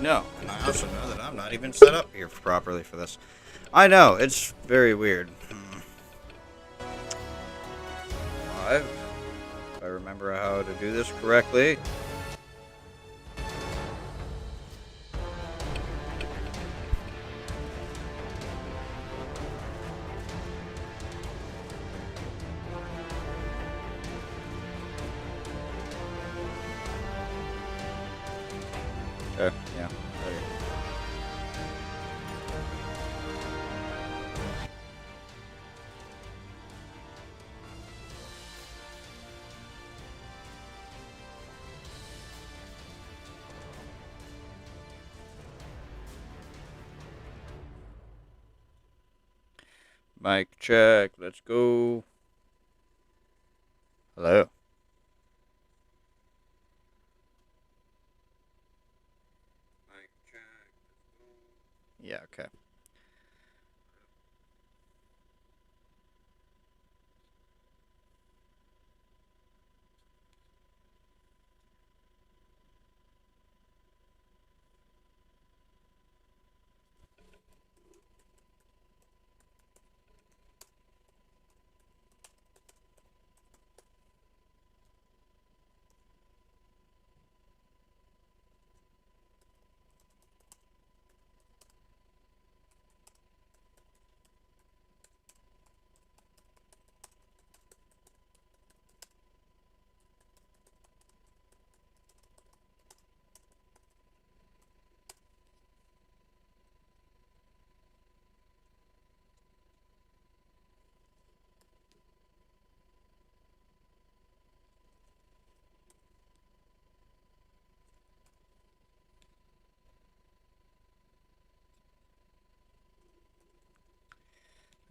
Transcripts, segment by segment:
No, and I also know that I'm not even set up here properly for this. I know, it's very weird. Five. If I remember how to do this correctly. Okay, yeah. Mic check. Let's go. Hello. Mic check. Yeah, okay.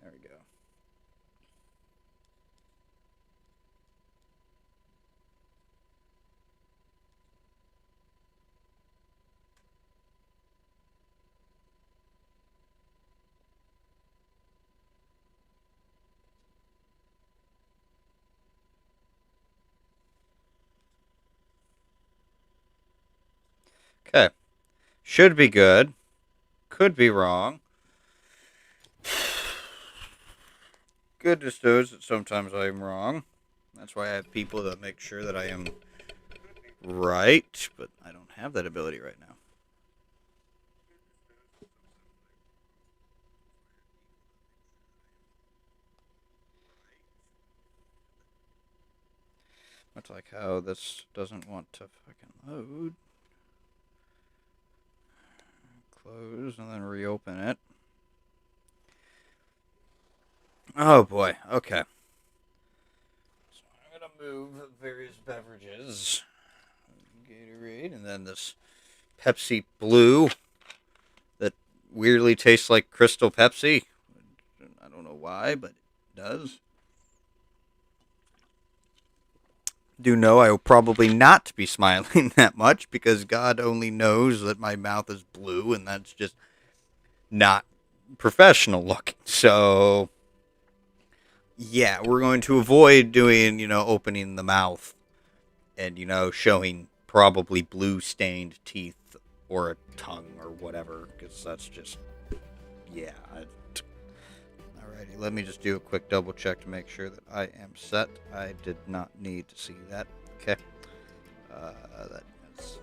There we go. Okay. Should be good. Could be wrong. Goodness knows that sometimes I am wrong. That's why I have people that make sure that I am right, but I don't have that ability right now. Much like how this doesn't want to fucking load. Close and then reopen it. Oh boy, okay. So I'm gonna move various beverages. Gatorade and then this Pepsi Blue that weirdly tastes like Crystal Pepsi. I don't know why, but it does. Do know I will probably not be smiling that much because God only knows that my mouth is blue and that's just not professional looking. So, yeah, we're going to avoid doing, opening the mouth and, showing probably blue stained teeth or a tongue or whatever because that's just, yeah. Alrighty, let me just do a quick double check to make sure that I am set. I did not need to see that. Okay. That's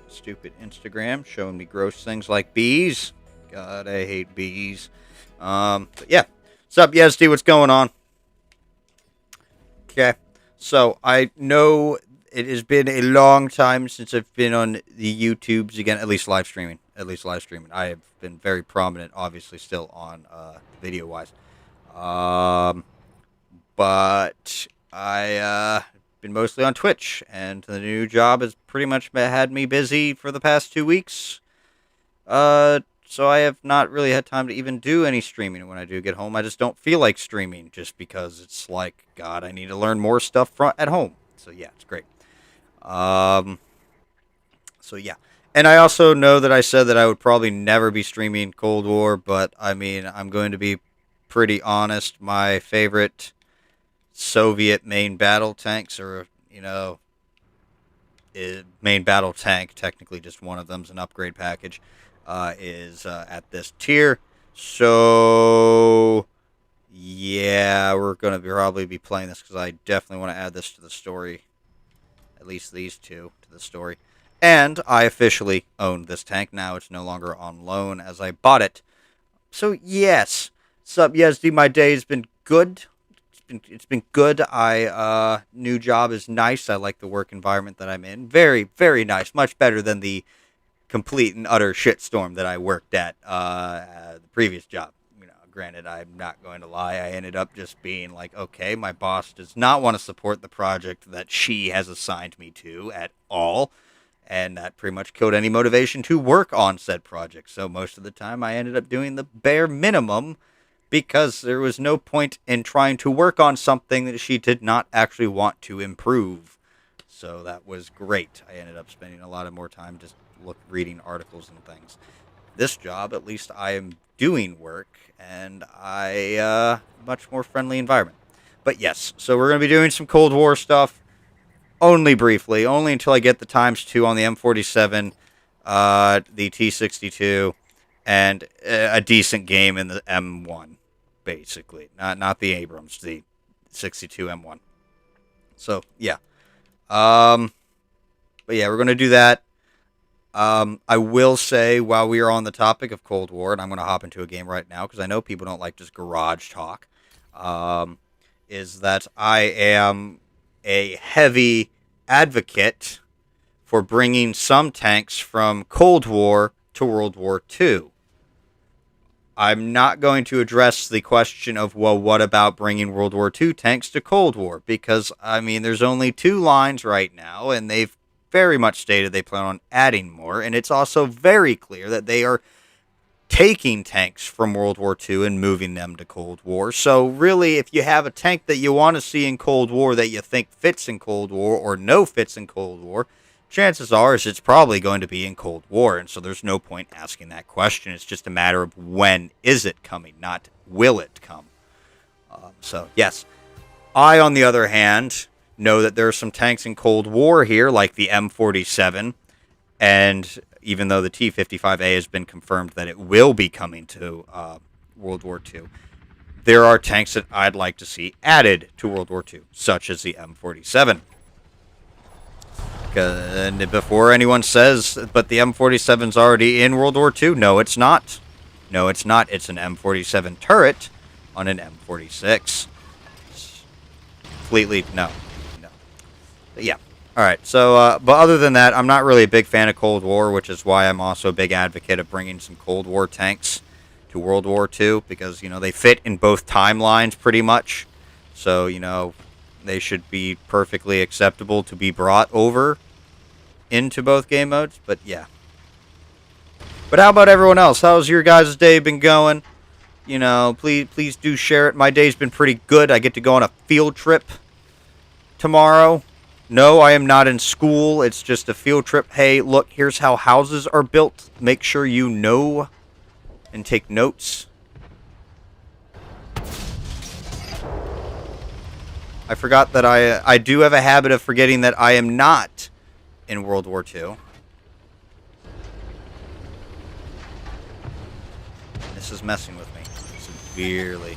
stupid Instagram showing me gross things like bees. God, I hate bees. But yeah. What's up, Yesdy? What's going on? Okay. So I know it has been a long time since I've been on the YouTubes again, at least live streaming. I have been very prominent, obviously, still on video-wise. But I been mostly on Twitch, and the new job has pretty much had me busy for the past 2 weeks. So I have not really had time to even do any streaming. When I do get home, I just don't feel like streaming, just because it's like, God, I need to learn more stuff at home. So yeah, it's great. Um, so yeah. And I also know that I said that I would probably never be streaming Cold War, but I mean, I'm going to be pretty honest. My favorite Soviet main battle tanks are, main battle tank, technically just one of them's an upgrade package, is at this tier. So yeah, we're gonna probably be playing this because I definitely want to add this to the story. At least these two to the story. And I officially own this tank now. It's no longer on loan as I bought it. So yes, sup Yezdi, my day has been good. It's been good. New job is nice. I like the work environment that I'm in. Very, very nice. Much better than the complete and utter shitstorm that I worked at the previous job. Granted, I'm not going to lie. I ended up just being like, okay, my boss does not want to support the project that she has assigned me to at all. And that pretty much killed any motivation to work on said project. So most of the time I ended up doing the bare minimum because there was no point in trying to work on something that she did not actually want to improve. So that was great. I ended up spending a lot of more time just reading articles and things. This job, at least I am doing work, and much more friendly environment. But yes, so we're going to be doing some Cold War stuff, only briefly, only until I get the ×2 on the M47, the T62, and a decent game in the M1, basically. Not the Abrams, the 62 M1. So, yeah. But yeah, we're going to do that. I will say, while we are on the topic of Cold War, and I'm going to hop into a game right now because I know people don't like just garage talk, is that I am a heavy advocate for bringing some tanks from Cold War to World War II. I'm not going to address the question of, well, what about bringing World War II tanks to Cold War? Because, I mean, there's only 2 lines right now, and they've very much stated they plan on adding more, and it's also very clear that they are taking tanks from World War II and moving them to Cold War. So really, if you have a tank that you want to see in Cold War that you think fits in Cold War or no fits in Cold War, chances are it's probably going to be in Cold War, and so there's no point asking that question. It's just a matter of when is it coming, not will it come. So yes, I, on the other hand, know that there are some tanks in Cold War here, like the M47, and even though the T-55A has been confirmed that it will be coming to World War II, there are tanks that I'd like to see added to World War II, such as the M47. And before anyone says, but the M47's already in World War II, no, it's not. No, it's not. It's an M47 turret on an M46. Completely, no. Yeah. All right. So, but other than that, I'm not really a big fan of Cold War, which is why I'm also a big advocate of bringing some Cold War tanks to World War II because, they fit in both timelines pretty much. So, they should be perfectly acceptable to be brought over into both game modes. But yeah. But how about everyone else? How's your guys' day been going? Please do share it. My day's been pretty good. I get to go on a field trip tomorrow. No, I am not in school. It's just a field trip. Hey, look, here's how houses are built. Make sure you know and take notes. I forgot that I do have a habit of forgetting that I am not in World War II. This is messing with me severely.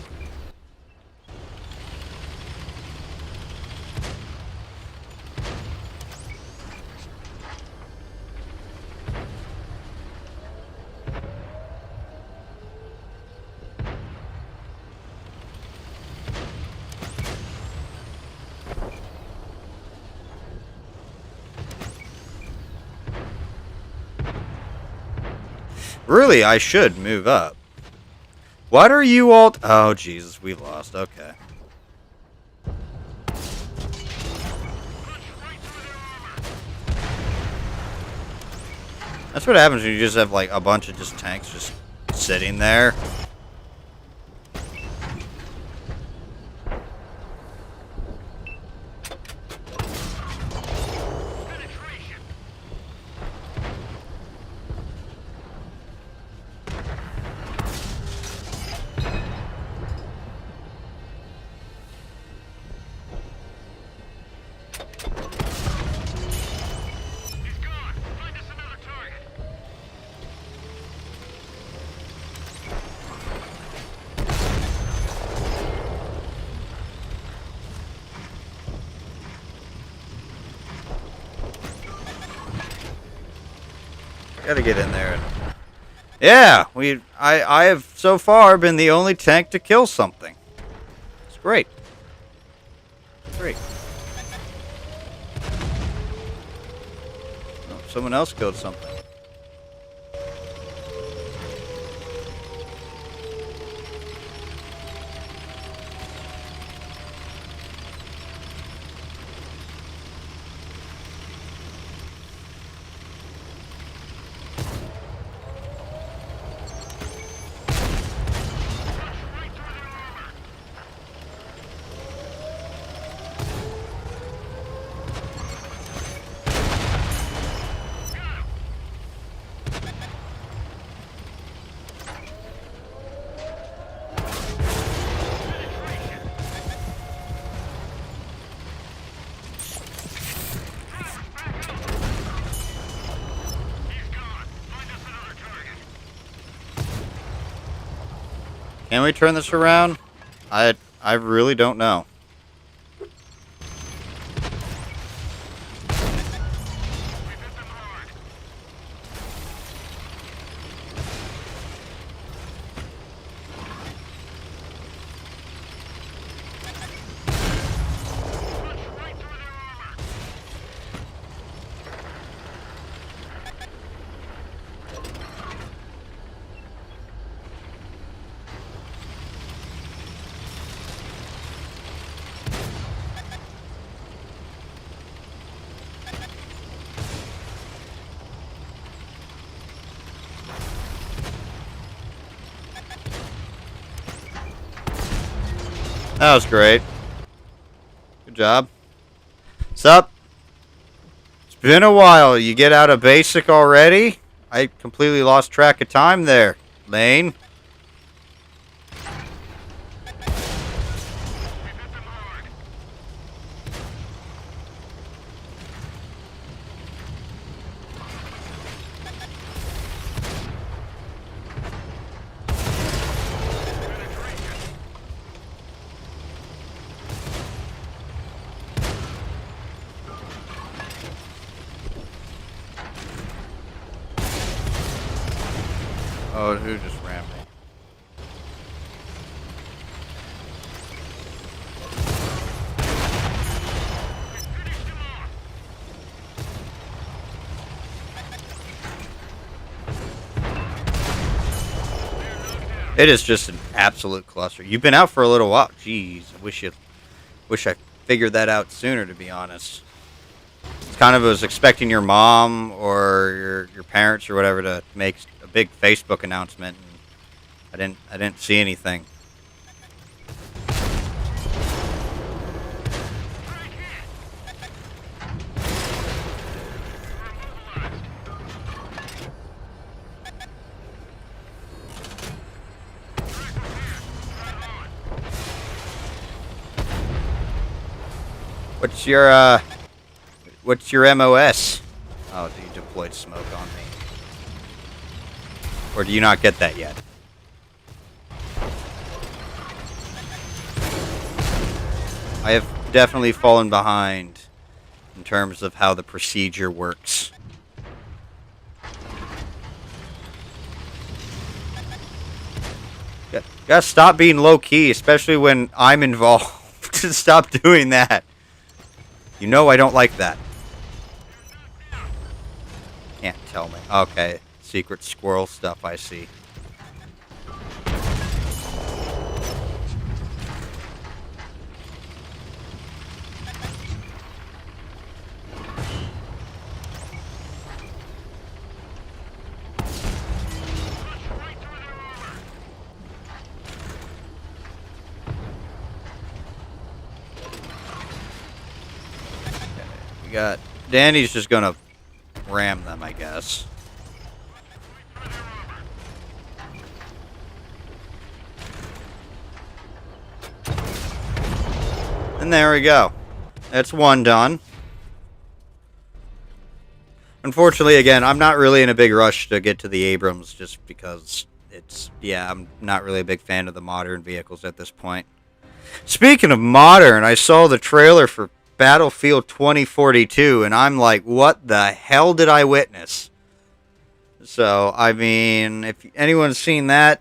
Really, I should move up. What are you all... Oh, Jesus, we lost. Okay. That's what happens when you just have, like, a bunch of just tanks just sitting there. Gotta get in there. Yeah, I have so far been the only tank to kill something. It's great. Great. Oh, someone else killed something. Can we turn this around? I really don't know. That was great. Good job. What's up? It's been a while. You get out of basic already? I completely lost track of time there, Lane. Oh, who just rammed me? It is just an absolute cluster. You've been out for a little while. Jeez, wish I figured that out sooner, to be honest. It's kind of was expecting your mom or your parents or whatever to make a big Facebook announcement, and I didn't see anything. What's your MOS? Oh, you deployed smoke on me. Or do you not get that yet? I have definitely fallen behind in terms of how the procedure works. Gotta stop being low-key, especially when I'm involved. Stop doing that. You know I don't like that. Can't tell me. Okay, secret squirrel stuff, I see. We got Danny's just gonna ram them, I guess. And there we go. That's one done. Unfortunately, again, I'm not really in a big rush to get to the Abrams just because I'm not really a big fan of the modern vehicles at this point. Speaking of modern, I saw the trailer for Battlefield 2042, and I'm like, what the hell did I witness? So, I mean, if anyone's seen that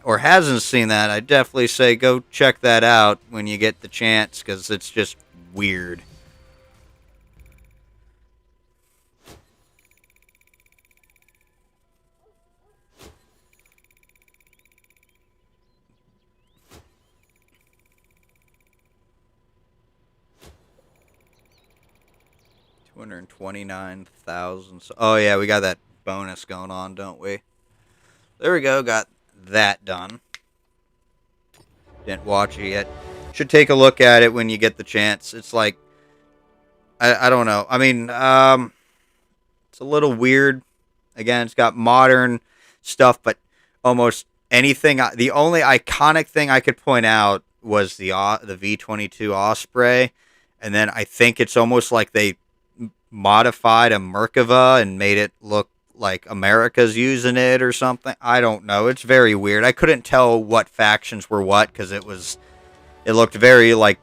or hasn't seen that, I definitely say go check that out when you get the chance because it's just weird. $229,000. Oh, yeah, we got that bonus going on, don't we? There we go. Got that done. Didn't watch it yet. Should take a look at it when you get the chance. It's like, I don't know. I mean, it's a little weird. Again, it's got modern stuff, but almost anything. The only iconic thing I could point out was the V-22 Osprey, and then I think it's almost like they modified a Merkava and made it look like America's using it or something. I don't know. It's very weird. I couldn't tell what factions were what because it looked very like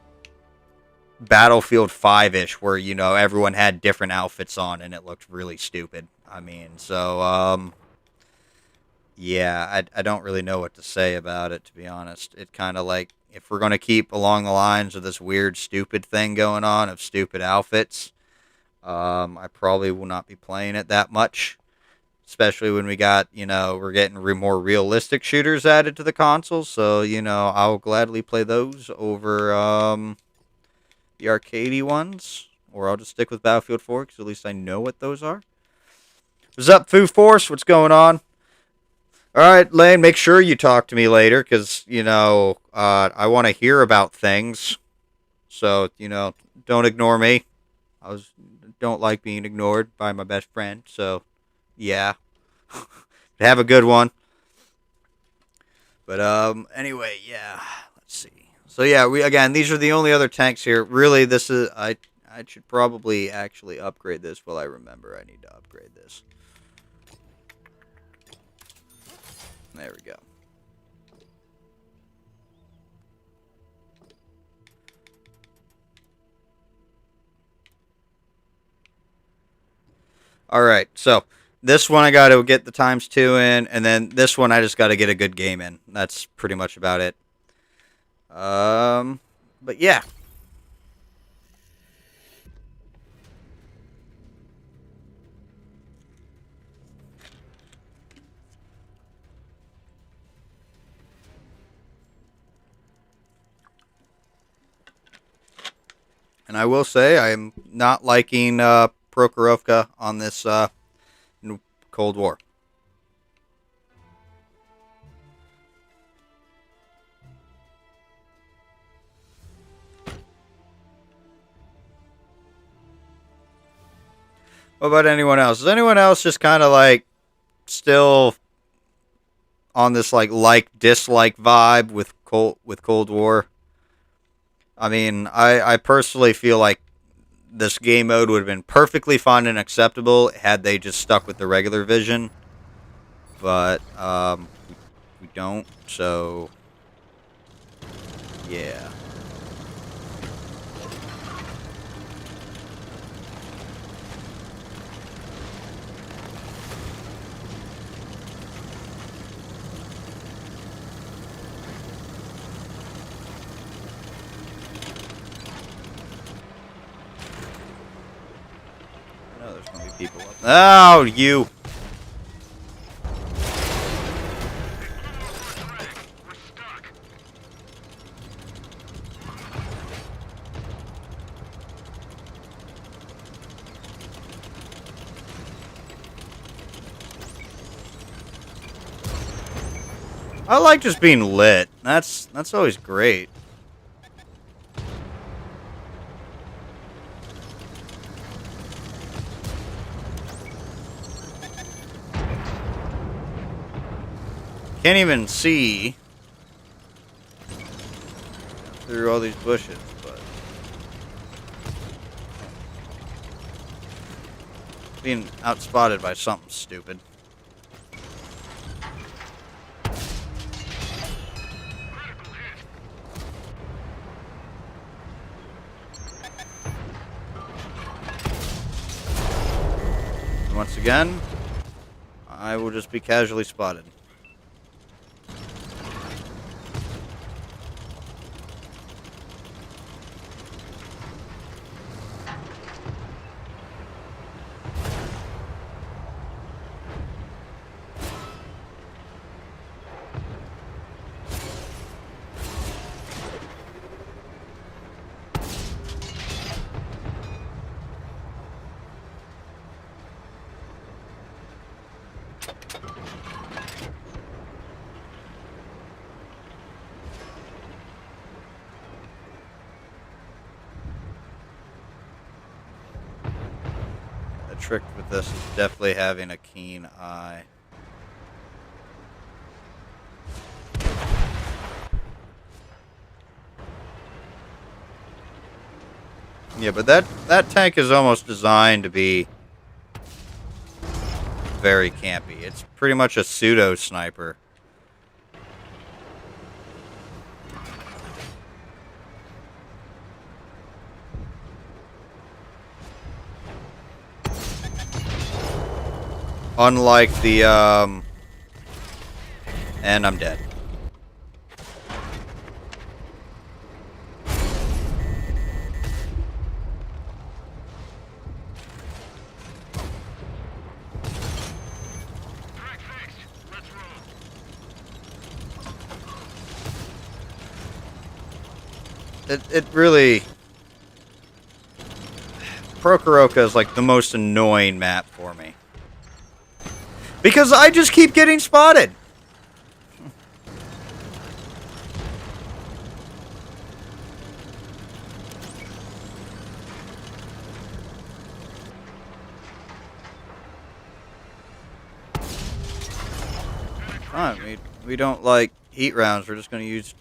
Battlefield 5-ish where, everyone had different outfits on and it looked really stupid. I mean, so, yeah, I don't really know what to say about it, to be honest. It kind of like, if we're going to keep along the lines of this weird, stupid thing going on of stupid outfits, I probably will not be playing it that much. Especially when we got, we're getting more realistic shooters added to the console. So, I'll gladly play those over, the arcadey ones, or I'll just stick with Battlefield 4 because at least I know what those are. What's up, Foo Force? What's going on? All right, Lane, make sure you talk to me later because, I want to hear about things. So, don't ignore me. Don't like being ignored by my best friend. So, yeah. Have a good one. But, anyway, yeah. Let's see. So yeah, these are the only other tanks here. Really, this is I should probably actually upgrade this. While I remember, I need to upgrade this. There we go. All right, so this one I got to get the ×2 in, and then this one I just got to get a good game in. That's pretty much about it. But yeah. And I will say I'm not liking Prokhorovka on this Cold War. What about anyone else? Is anyone else just kind of like still on this like dislike vibe with Cold War? I mean, I personally feel like this game mode would have been perfectly fine and acceptable had they just stuck with the regular vision. But we don't, so yeah. There's gonna be people up. Oh, you! I like just being lit. That's always great. Can't even see through all these bushes, but being outspotted by something stupid. Once again, I will just be casually spotted. The trick with this is definitely having a keen eye. Yeah, but that tank is almost designed to be very campy. It's pretty much a pseudo sniper. Unlike the and I'm dead. It really... Prokoroka is like the most annoying map for me. Because I just keep getting spotted! Fine, we don't like heat rounds, we're just gonna use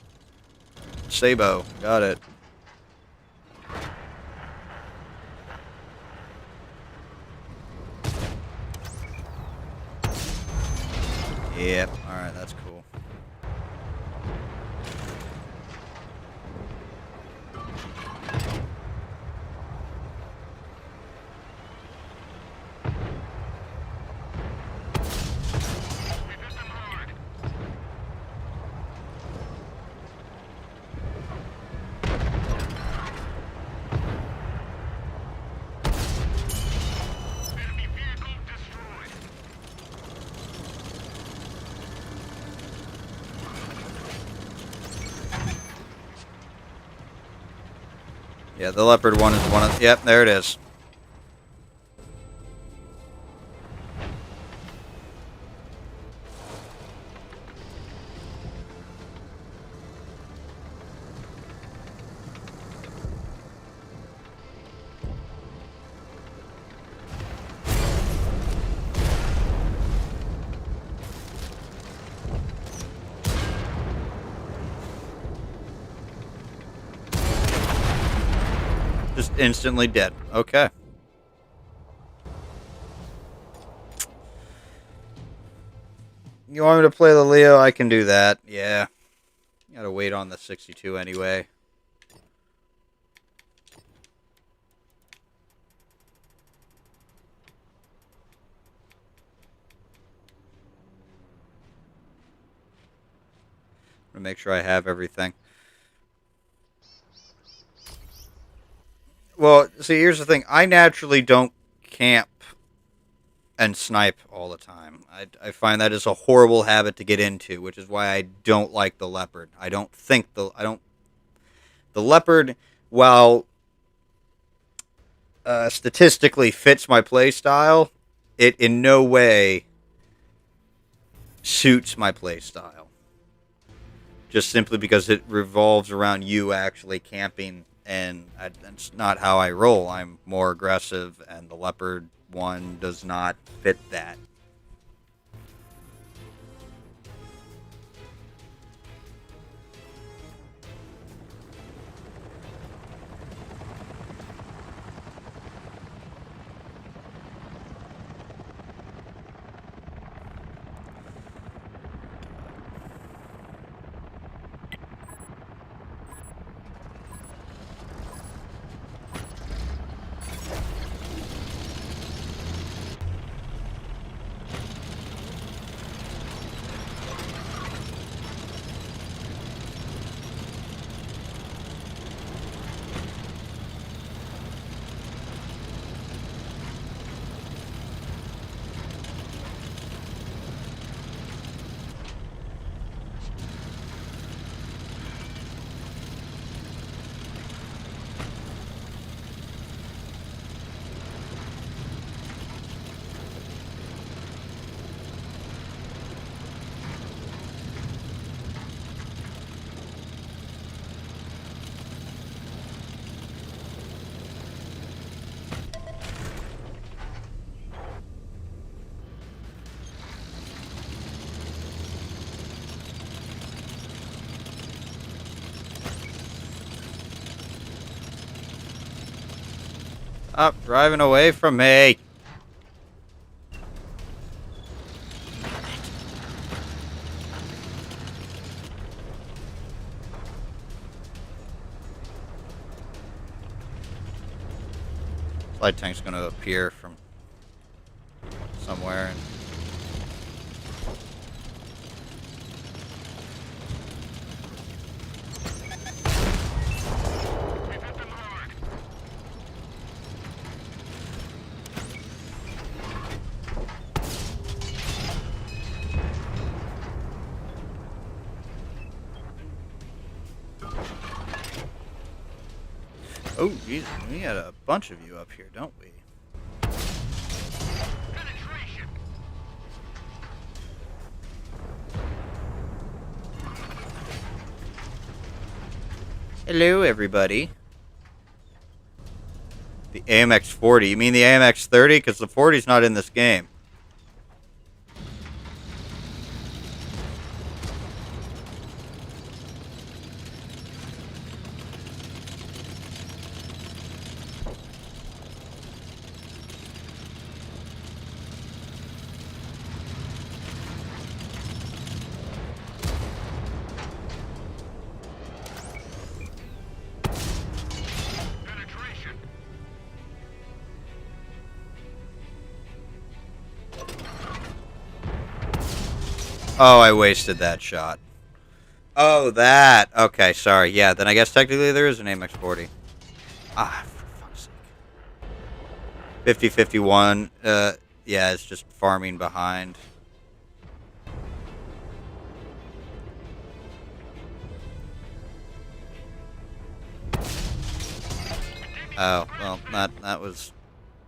Sabo. Got it. Yep, alright, that's cool. Yeah, the leopard one is one of... Yep, there it is. Just instantly dead. Okay. You want me to play the Leo? I can do that. Yeah. Gotta wait on the 62 anyway. I'm gonna make sure I have everything. Well, see, here's the thing. I naturally don't camp and snipe all the time. I find that is a horrible habit to get into, which is why I don't like the leopard. I don't think the leopard, while statistically fits my play style, it in no way suits my play style. Just simply because it revolves around you actually camping, and that's not how I roll. I'm more aggressive, and the leopard one does not fit that. Stop driving away from me. Light tank's going to appear from somewhere. And oh, Jesus, we got a bunch of you up here, don't we? Hello, everybody. The AMX 40. You mean the AMX 30? Because the 40's not in this game. Oh, I wasted that shot. Oh, that. Okay, sorry. Yeah, then I guess technically there is an AMX 40. Ah, for fuck's sake. 50-51. Yeah, it's just farming behind. Oh, well, that was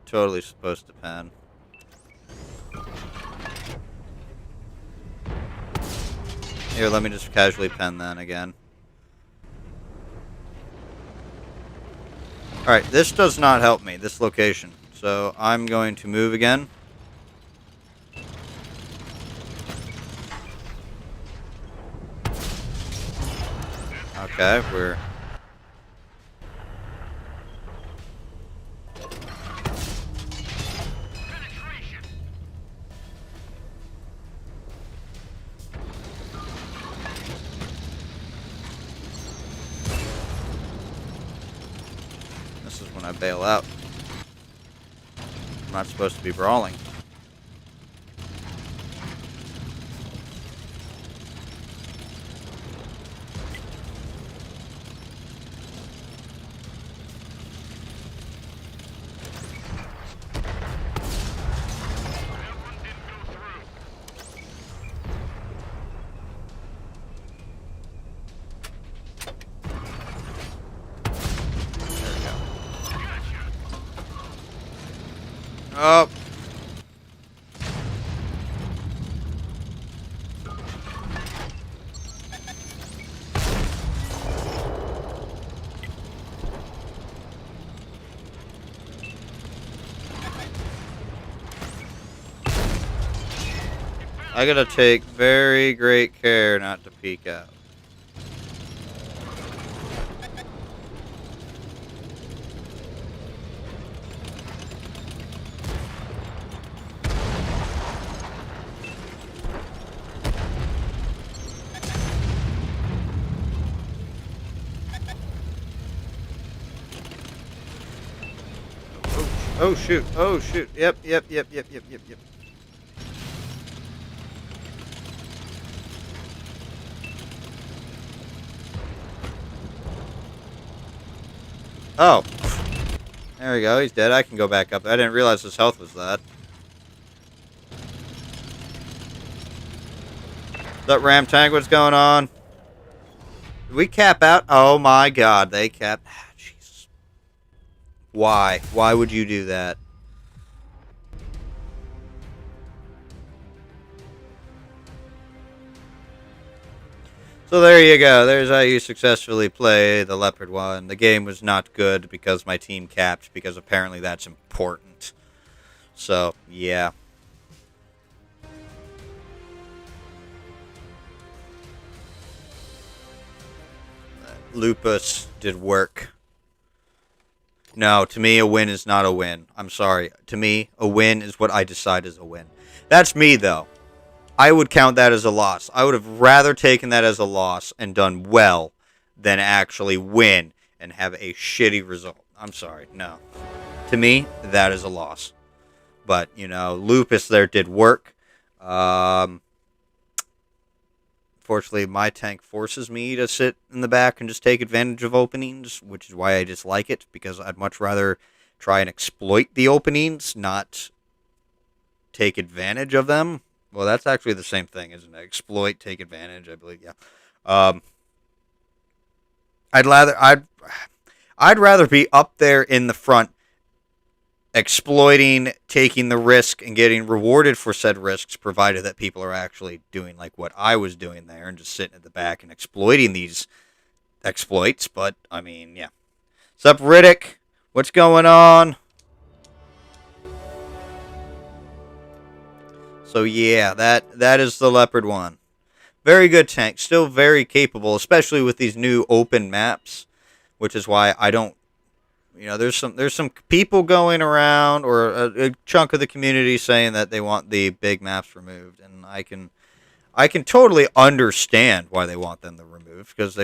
totally supposed to pen. Here, let me just casually pen then again. Alright, this does not help me, this location. So I'm going to move again. Okay, we're... This is when I bail out. I'm not supposed to be brawling. Oh. I gotta take very great care not to peek out. Oh shoot, oh shoot, yep. Oh. There we go, he's dead. I can go back up. I didn't realize his health was that. That ram tank, what's going on? Did we cap out? Oh my god, they capped. Jesus. Why? Why would you do that? So there you go. There's how you successfully play the Leopard 1. The game was not good because my team capped, because apparently that's important. So, yeah. Lupus did work. No, to me, a win is not a win. I'm sorry. To me, a win is what I decide is a win. That's me, though. I would count that as a loss. I would have rather taken that as a loss and done well than actually win and have a shitty result. I'm sorry. No. To me, that is a loss. But, Lupus there did work. Um, Fortunately, my tank forces me to sit in the back and just take advantage of openings, which is why I dislike it, because I'd much rather try and exploit the openings, not take advantage of them. Well, that's actually the same thing, isn't it? Exploit, take advantage, I believe. Yeah. Um, I'd rather I'd rather be up there in the front, exploiting, taking the risk, and getting rewarded for said risks, provided that people are actually doing like what I was doing there and just sitting at the back and exploiting these exploits. But I mean, yeah. Sup, Riddick? What's going on? So yeah, that is the Leopard 1. Very good tank, still very capable, especially with these new open maps, which is why I don't. There's some people going around, or a chunk of the community saying that they want the big maps removed, and I can totally understand why they want them to remove, because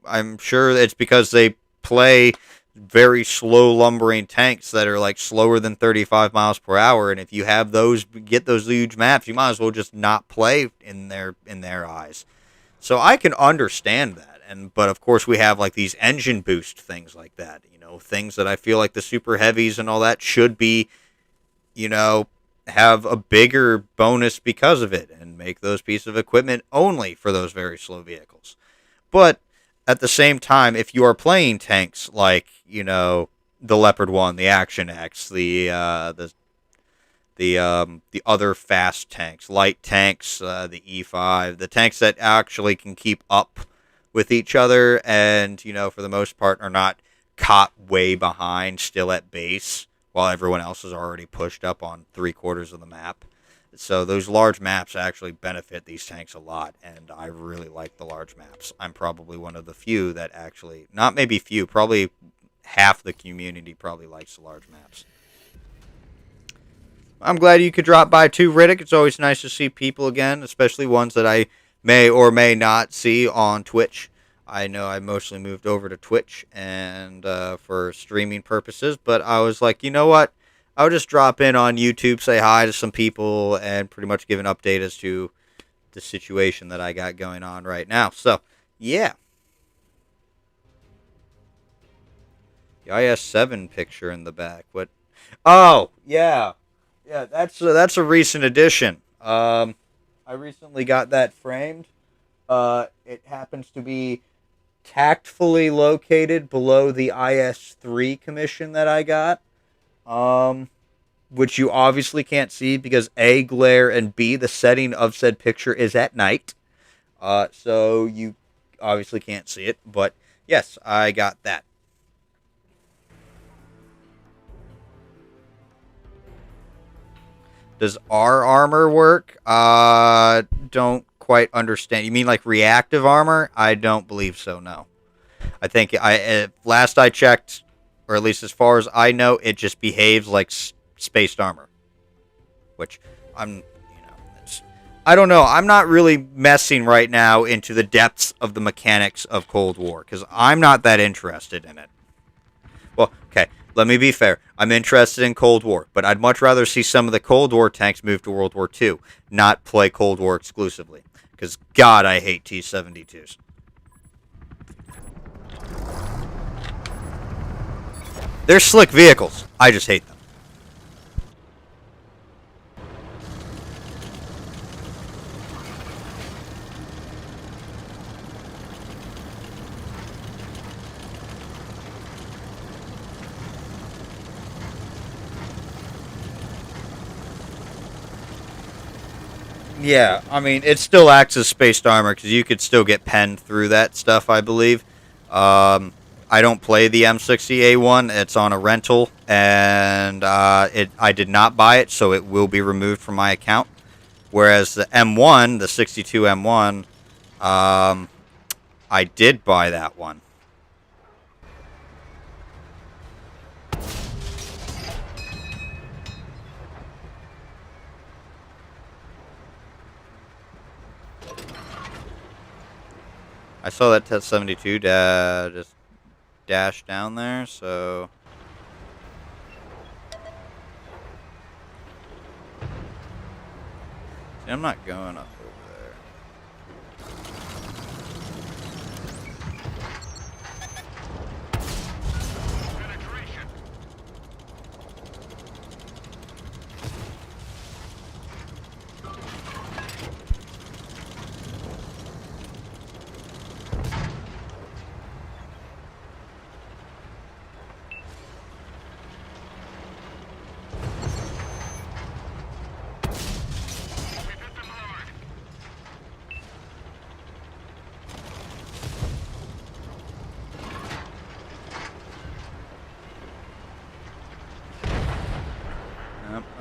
I'm sure it's because they play very slow lumbering tanks that are like slower than 35 miles per hour, and if you have those get those huge maps, you might as well just not play in their eyes. So I can understand that, but of course we have like these engine boost things like that, things that I feel like the super heavies and all that should be, you know, have a bigger bonus because of it, and make those pieces of equipment only for those very slow vehicles. But at the same time, if you are playing tanks like, the Leopard 1, the Action X, the other fast tanks, light tanks, the E5, the tanks that actually can keep up with each other, and for the most part are not caught way behind, still at base, while everyone else is already pushed up on 3/4 of the map. So those large maps actually benefit these tanks a lot, and I really like the large maps. I'm probably one of the few that actually, not maybe few, probably half the community probably likes the large maps. I'm glad you could drop by too, Riddick. It's always nice to see people again, especially ones that I may or may not see on Twitch. I know I mostly moved over to Twitch and for streaming purposes, but I was like, you know what? I'll just drop in on YouTube, say hi to some people, and pretty much give an update as to the situation that I got going on right now. So, yeah. The IS-7 picture in the back. What? Oh, yeah. Yeah, that's a recent addition. I recently got that framed. It happens to be tactfully located below the IS-3 commission that I got, which you obviously can't see because A, glare, and B, the setting of said picture is at night. So you obviously can't see it, but yes, I got that. Does our armor work? Don't quite understand. You mean like reactive armor? I don't believe so, no. I think last I checked, or at least as far as I know, it just behaves like spaced armor. Which I don't know. I'm not really messing right now into the depths of the mechanics of Cold War because I'm not that interested in it. Well, okay, let me be fair. I'm interested in Cold War, but I'd much rather see some of the Cold War tanks move to World War II, not play Cold War exclusively. Because, God, I hate T-72s. They're slick vehicles. I just hate them. Yeah, I mean, it still acts as spaced armor because you could still get penned through that stuff, I believe. I don't play the M60A1. It's on a rental, and I did not buy it, so it will be removed from my account. Whereas the M1, the 62 M1, I did buy that one. I saw that Test 72 just dash down there, so... See, I'm not going up over there.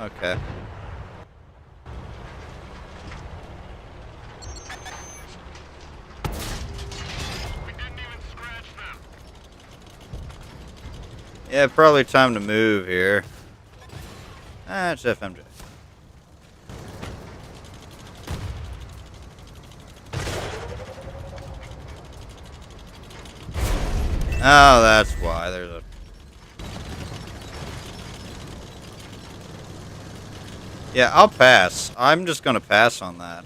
Okay. Yeah, probably time to move here. Ah, it's FMJ. Oh, that's why. There's a... Yeah, I'll pass. I'm just gonna pass on that.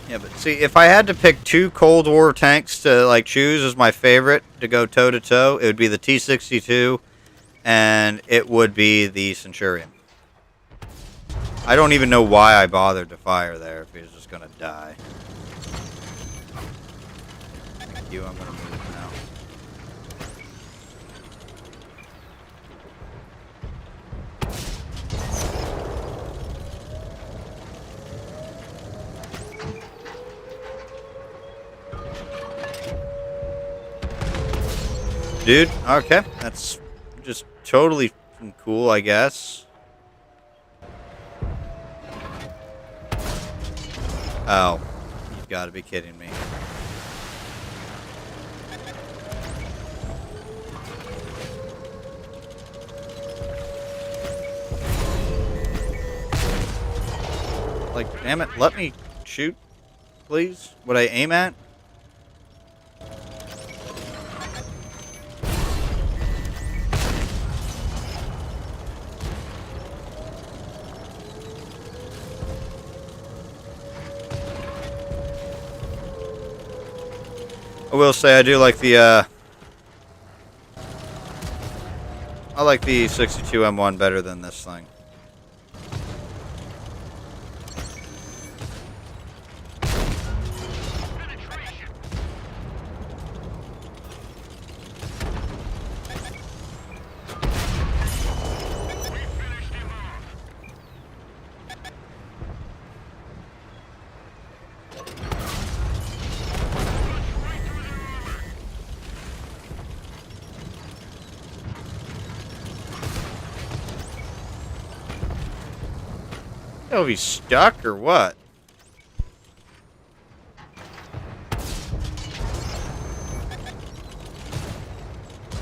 Yeah, but see, if I had to pick two Cold War tanks to like choose as my favorite to go toe to toe, it would be the T-62, and it would be the Centurion. I don't even know why I bothered to fire there if he was just gonna die. Thank you. I'm gonna move now. Dude, okay, that's just totally cool, I guess. Oh, you've got to be kidding me. Like, damn it, let me shoot, please. What I aim at? I will say I do like the, I like the 62 M1 better than this thing. Oh, he's stuck or what?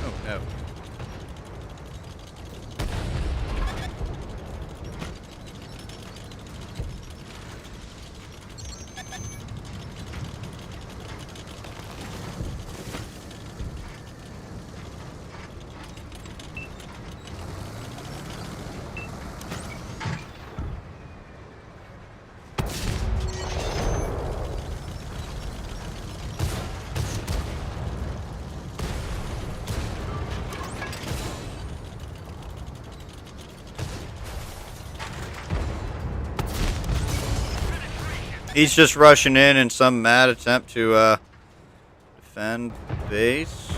Oh no. He's just rushing in some mad attempt to defend base.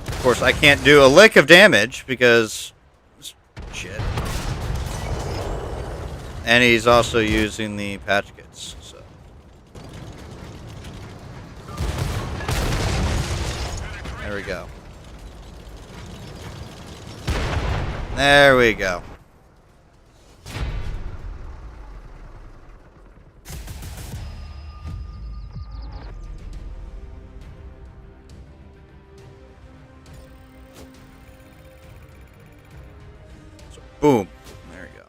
Of course, I can't do a lick of damage because shit. And he's also using the patch kits. So. There we go. Boom. There you go.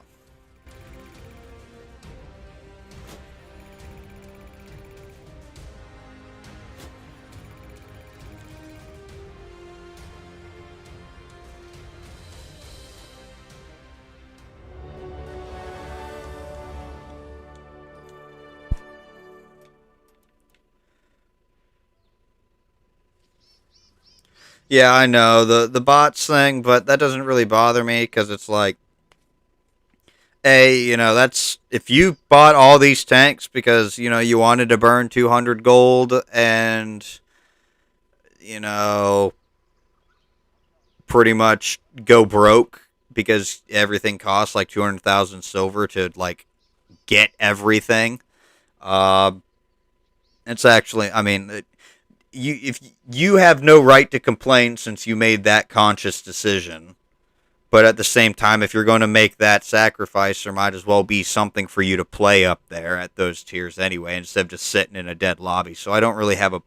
Yeah, I know the bots thing, but that doesn't really bother me because it's like, that's if you bought all these tanks because you wanted to burn 200 gold and you know pretty much go broke because everything costs like 200,000 silver to like get everything. Uh, it's actually, I mean, if you have no right to complain since you made that conscious decision. But at the same time, if you're going to make that sacrifice, there might as well be something for you to play up there at those tiers anyway, instead of just sitting in a dead lobby. So I don't really have a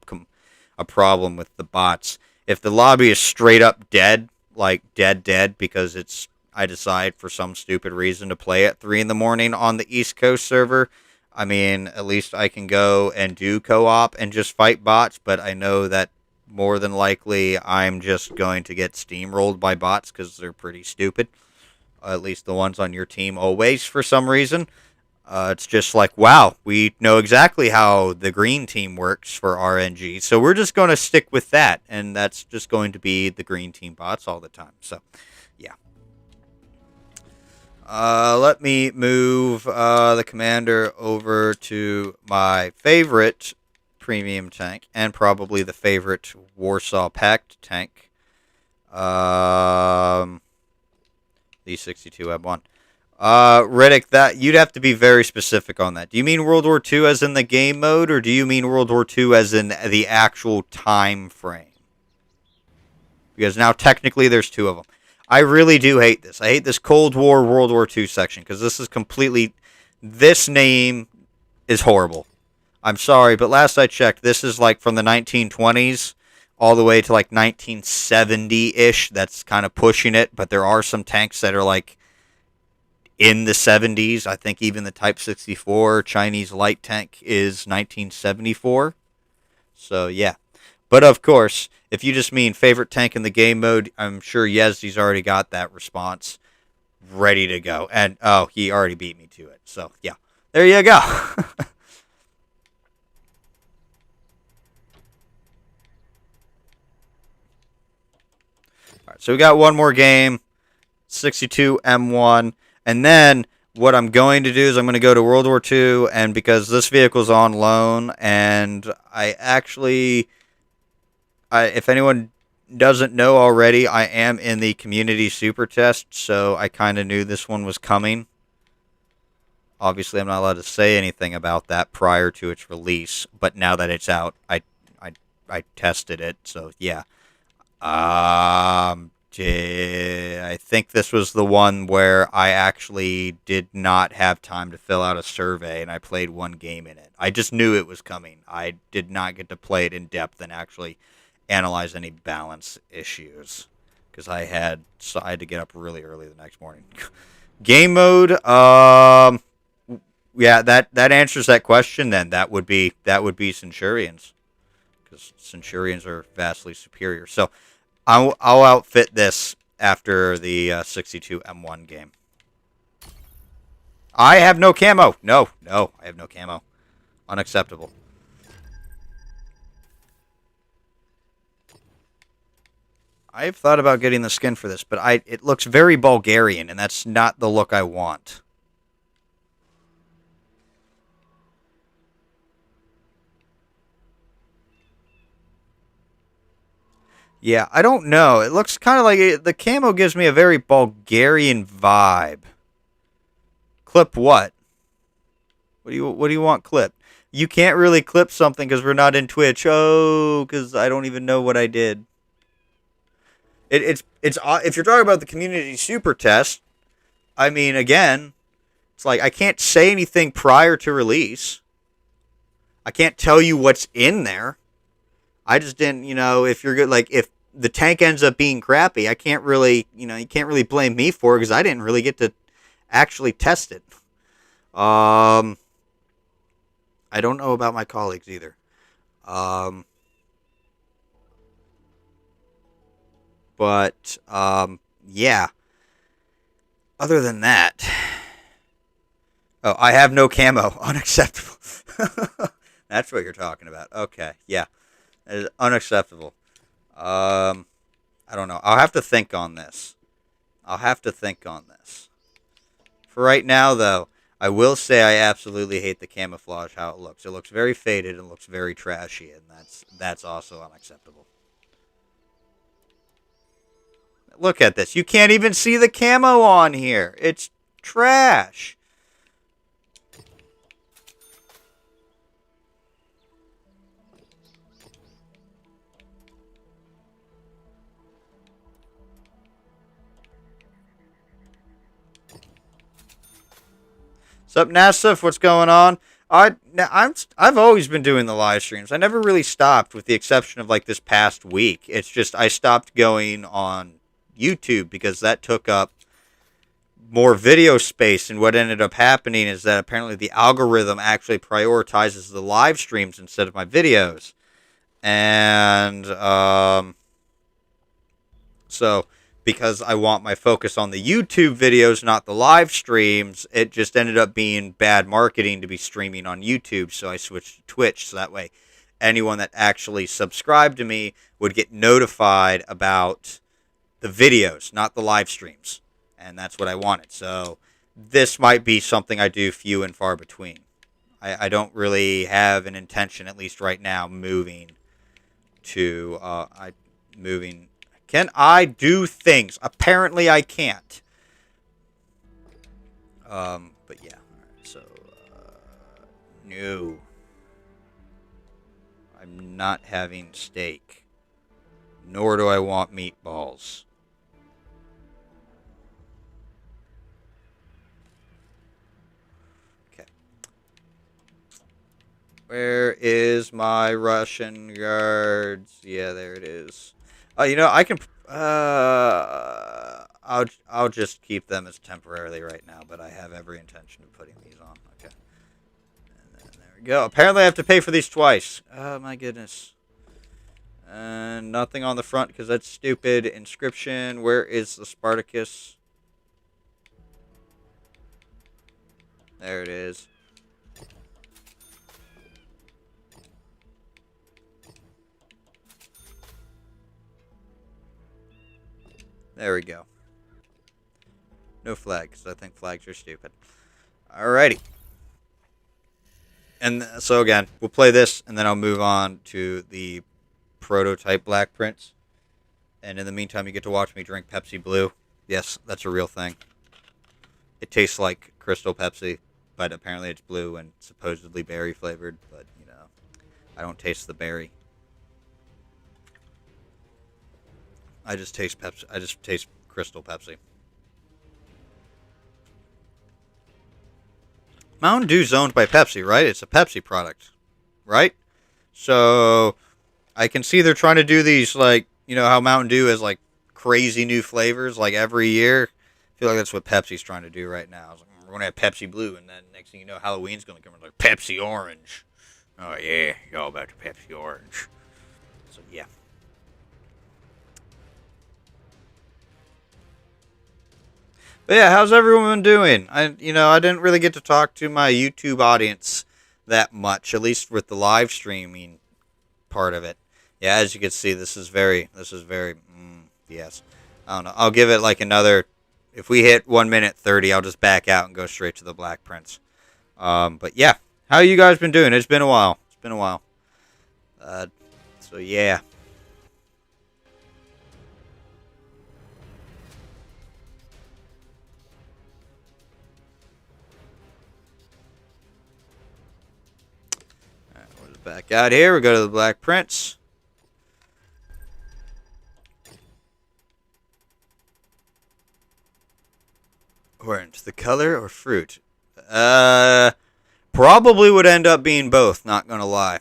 problem with the bots. If the lobby is straight up dead, like dead, because I decide for some stupid reason to play at 3 in the morning on the East Coast server, I mean, at least I can go and do co-op and just fight bots, but I know that more than likely I'm just going to get steamrolled by bots because they're pretty stupid. At least the ones on your team always, for some reason. It's just like, wow, we know exactly how the green team works for RNG, so we're just going to stick with that, and that's just going to be the green team bots all the time. So, yeah. Let me move the commander over to my favorite premium tank and probably the favorite Warsaw Pact tank. The 62M1. Riddick, that you'd have to be very specific on that. Do you mean World War II as in the game mode, or do you mean World War II as in the actual time frame? Because now technically there's two of them. I really do hate this. I hate this Cold War World War II section because this is completely. This name is horrible. I'm sorry, but last I checked, this is like from the 1920s all the way to like 1970-ish. That's kind of pushing it, but there are some tanks that are like in the 70s. I think even the Type 64 Chinese light tank is 1974. So, yeah. But of course, if you just mean favorite tank in the game mode, I'm sure Yezdi's already got that response ready to go. And, oh, he already beat me to it. So, yeah. There you go. Alright, so we got one more game. 62 M1. And then what I'm going to do is I'm going to go to World War II. And because this vehicle's on loan, and I actually... if anyone doesn't know already, I am in the community super test, so I kind of knew this one was coming. Obviously, I'm not allowed to say anything about that prior to its release, but now that it's out, I tested it, so yeah. I think this was the one where I actually did not have time to fill out a survey, and I played one game in it. I just knew it was coming. I did not get to play it in depth and actually analyze any balance issues because I had to get up really early the next morning. Game mode, yeah, that answers that question. Then that would be Centurions because Centurions are vastly superior. So I'll outfit this after the 62 M1 game. I have no camo. No, I have no camo. Unacceptable. I've thought about getting the skin for this, but it looks very Bulgarian, and that's not the look I want. Yeah, I don't know. It looks kind of like the camo gives me a very Bulgarian vibe. Clip what? What do you want clipped? You can't really clip something because we're not in Twitch. Oh, because I don't even know what I did. It's if you're talking about the community super test, I mean, again, it's like I can't say anything prior to release. I can't tell you what's in there. I just didn't, if you're good, like if the tank ends up being crappy, I can't really, you can't really blame me for it because I didn't really get to actually test it. Um, I don't know about my colleagues either. Um, but yeah. Other than that, oh, I have no camo. Unacceptable. That's what you're talking about. Okay, yeah, it is unacceptable. Um, I don't know. I'll have to think on this. I'll have to think on this. For right now, though, I will say I absolutely hate the camouflage. How it looks. It looks very faded and looks very trashy, and that's also unacceptable. Look at this. You can't even see the camo on here. It's trash. What's up, NASA? What's going on? I've always been doing the live streams. I never really stopped, with the exception of like this past week. It's just I stopped going on YouTube because that took up more video space, and what ended up happening is that apparently the algorithm actually prioritizes the live streams instead of my videos, and so because I want my focus on the YouTube videos, not the live streams, it just ended up being bad marketing to be streaming on YouTube. So I switched to Twitch, so that way anyone that actually subscribed to me would get notified about the videos, not the live streams. And that's what I wanted. So this might be something I do few and far between. I don't really have an intention, at least right now, moving to moving. Can I do things? Apparently I can't. But yeah. All right, so no, I'm not having steak. Nor do I want meatballs. Okay. Where is my Russian guards? Yeah, there it is. I can. I'll just keep them as temporarily right now, but I have every intention of putting these on. Okay. And then there we go. Apparently, I have to pay for these twice. Oh my goodness. And nothing on the front because that's stupid. Inscription. Where is the Spartacus? There it is. There we go. No flag, because I think flags are stupid. Alrighty. And so again, we'll play this, and then I'll move on to the prototype black prints. And in the meantime, you get to watch me drink Pepsi Blue. Yes, that's a real thing. It tastes like Crystal Pepsi, but apparently it's blue and supposedly berry flavored. But, I don't taste the berry. I just taste Pepsi. I just taste Crystal Pepsi. Mountain Dew's owned by Pepsi, right? It's a Pepsi product, right? So I can see they're trying to do these, like, how Mountain Dew has like crazy new flavors like every year. I feel like that's what Pepsi's trying to do right now. It's like, we're going to have Pepsi Blue, and then next thing you know, Halloween's going to come. It's like Pepsi Orange. Oh yeah, y'all about to Pepsi Orange. So yeah. But yeah, how's everyone doing? I didn't really get to talk to my YouTube audience that much, at least with the live streaming part of it. Yeah, as you can see, this is very, yes. I don't know. I'll give it like another, if we hit 1 minute 30, I'll just back out and go straight to the Black Prince. But yeah, how you guys been doing? It's been a while. So yeah. Alright, we'll back out here. We go to the Black Prince. Orange, the color or fruit? Probably would end up being both, not gonna lie.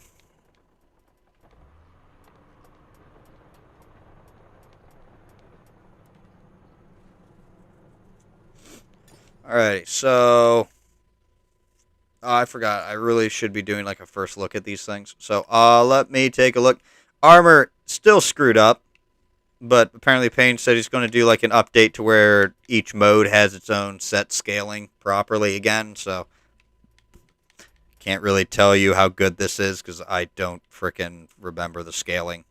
Alright, so I forgot. I really should be doing like a first look at these things. So let me take a look. Armor still screwed up, but apparently Payne said he's going to do like an update to where each mode has its own set scaling properly again. So can't really tell you how good this is because I don't frickin' remember the scaling,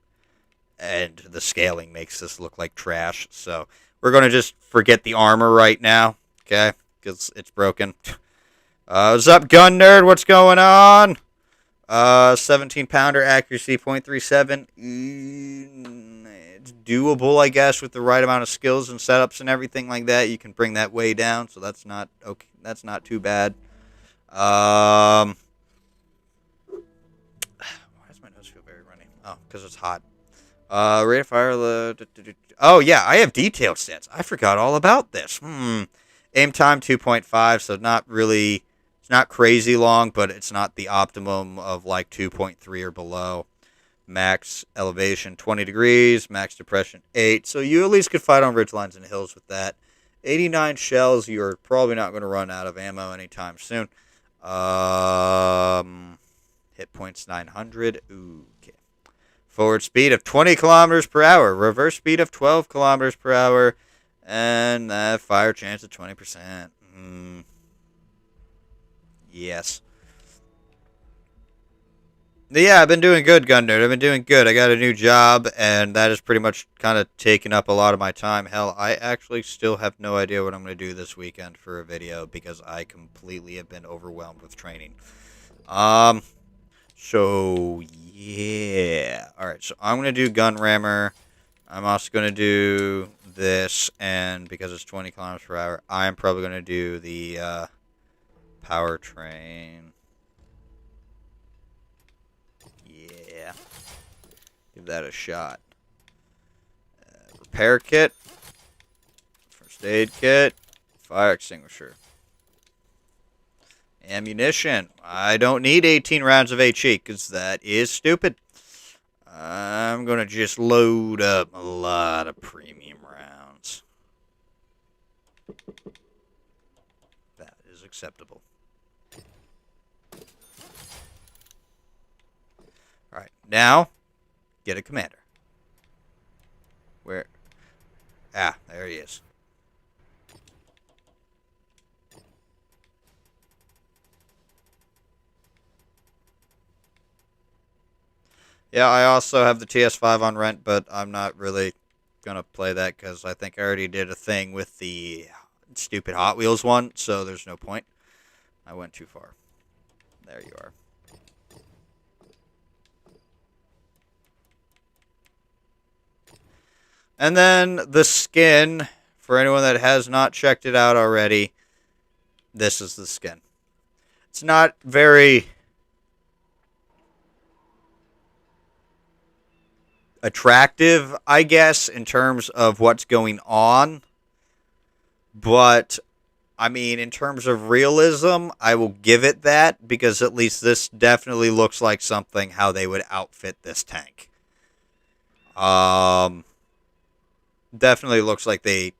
and the scaling makes this look like trash. So we're going to just forget the armor right now, okay? Because it's broken. What's up, gun nerd? What's going on? 17 pounder accuracy, 0.37. It's doable, I guess, with the right amount of skills and setups and everything like that. You can bring that way down, so that's not okay. That's not too bad. Why does my nose feel very runny? Oh, because it's hot. Rate of fire. Oh yeah, I have detailed stats. I forgot all about this. Aim time 2.5, so not really. It's not crazy long, but it's not the optimum of like 2.3 or below. Max elevation 20 degrees. Max depression 8. So you at least could fight on ridgelines and hills with that. 89 shells. You're probably not going to run out of ammo anytime soon. Hit points 900. Ooh, okay. Forward speed of 20 kilometers per hour. Reverse speed of 12 kilometers per hour. And fire chance of 20%. Yes. Yeah, I've been doing good, Gun Nerd. I've been doing good. I got a new job, and that has pretty much kind of taken up a lot of my time. Hell, I actually still have no idea what I'm going to do this weekend for a video because I completely have been overwhelmed with training. So, yeah. Alright, so I'm going to do Gun Rammer. I'm also going to do this, and because it's 20 kilometers per hour, I'm probably going to do the powertrain. Yeah. Give that a shot. Repair kit. First aid kit. Fire extinguisher. Ammunition. I don't need 18 rounds of HE because that is stupid. I'm going to just load up a lot of premium rounds. That is acceptable. Alright, now, get a commander. Where? Ah, there he is. Yeah, I also have the TS5 on rent, but I'm not really going to play that because I think I already did a thing with the stupid Hot Wheels one, so there's no point. I went too far. There you are. And then the skin, for anyone that has not checked it out already, this is the skin. It's not very attractive, I guess, in terms of what's going on. But, I mean, in terms of realism, I will give it that, because at least this definitely looks like something how they would outfit this tank. Definitely looks like they,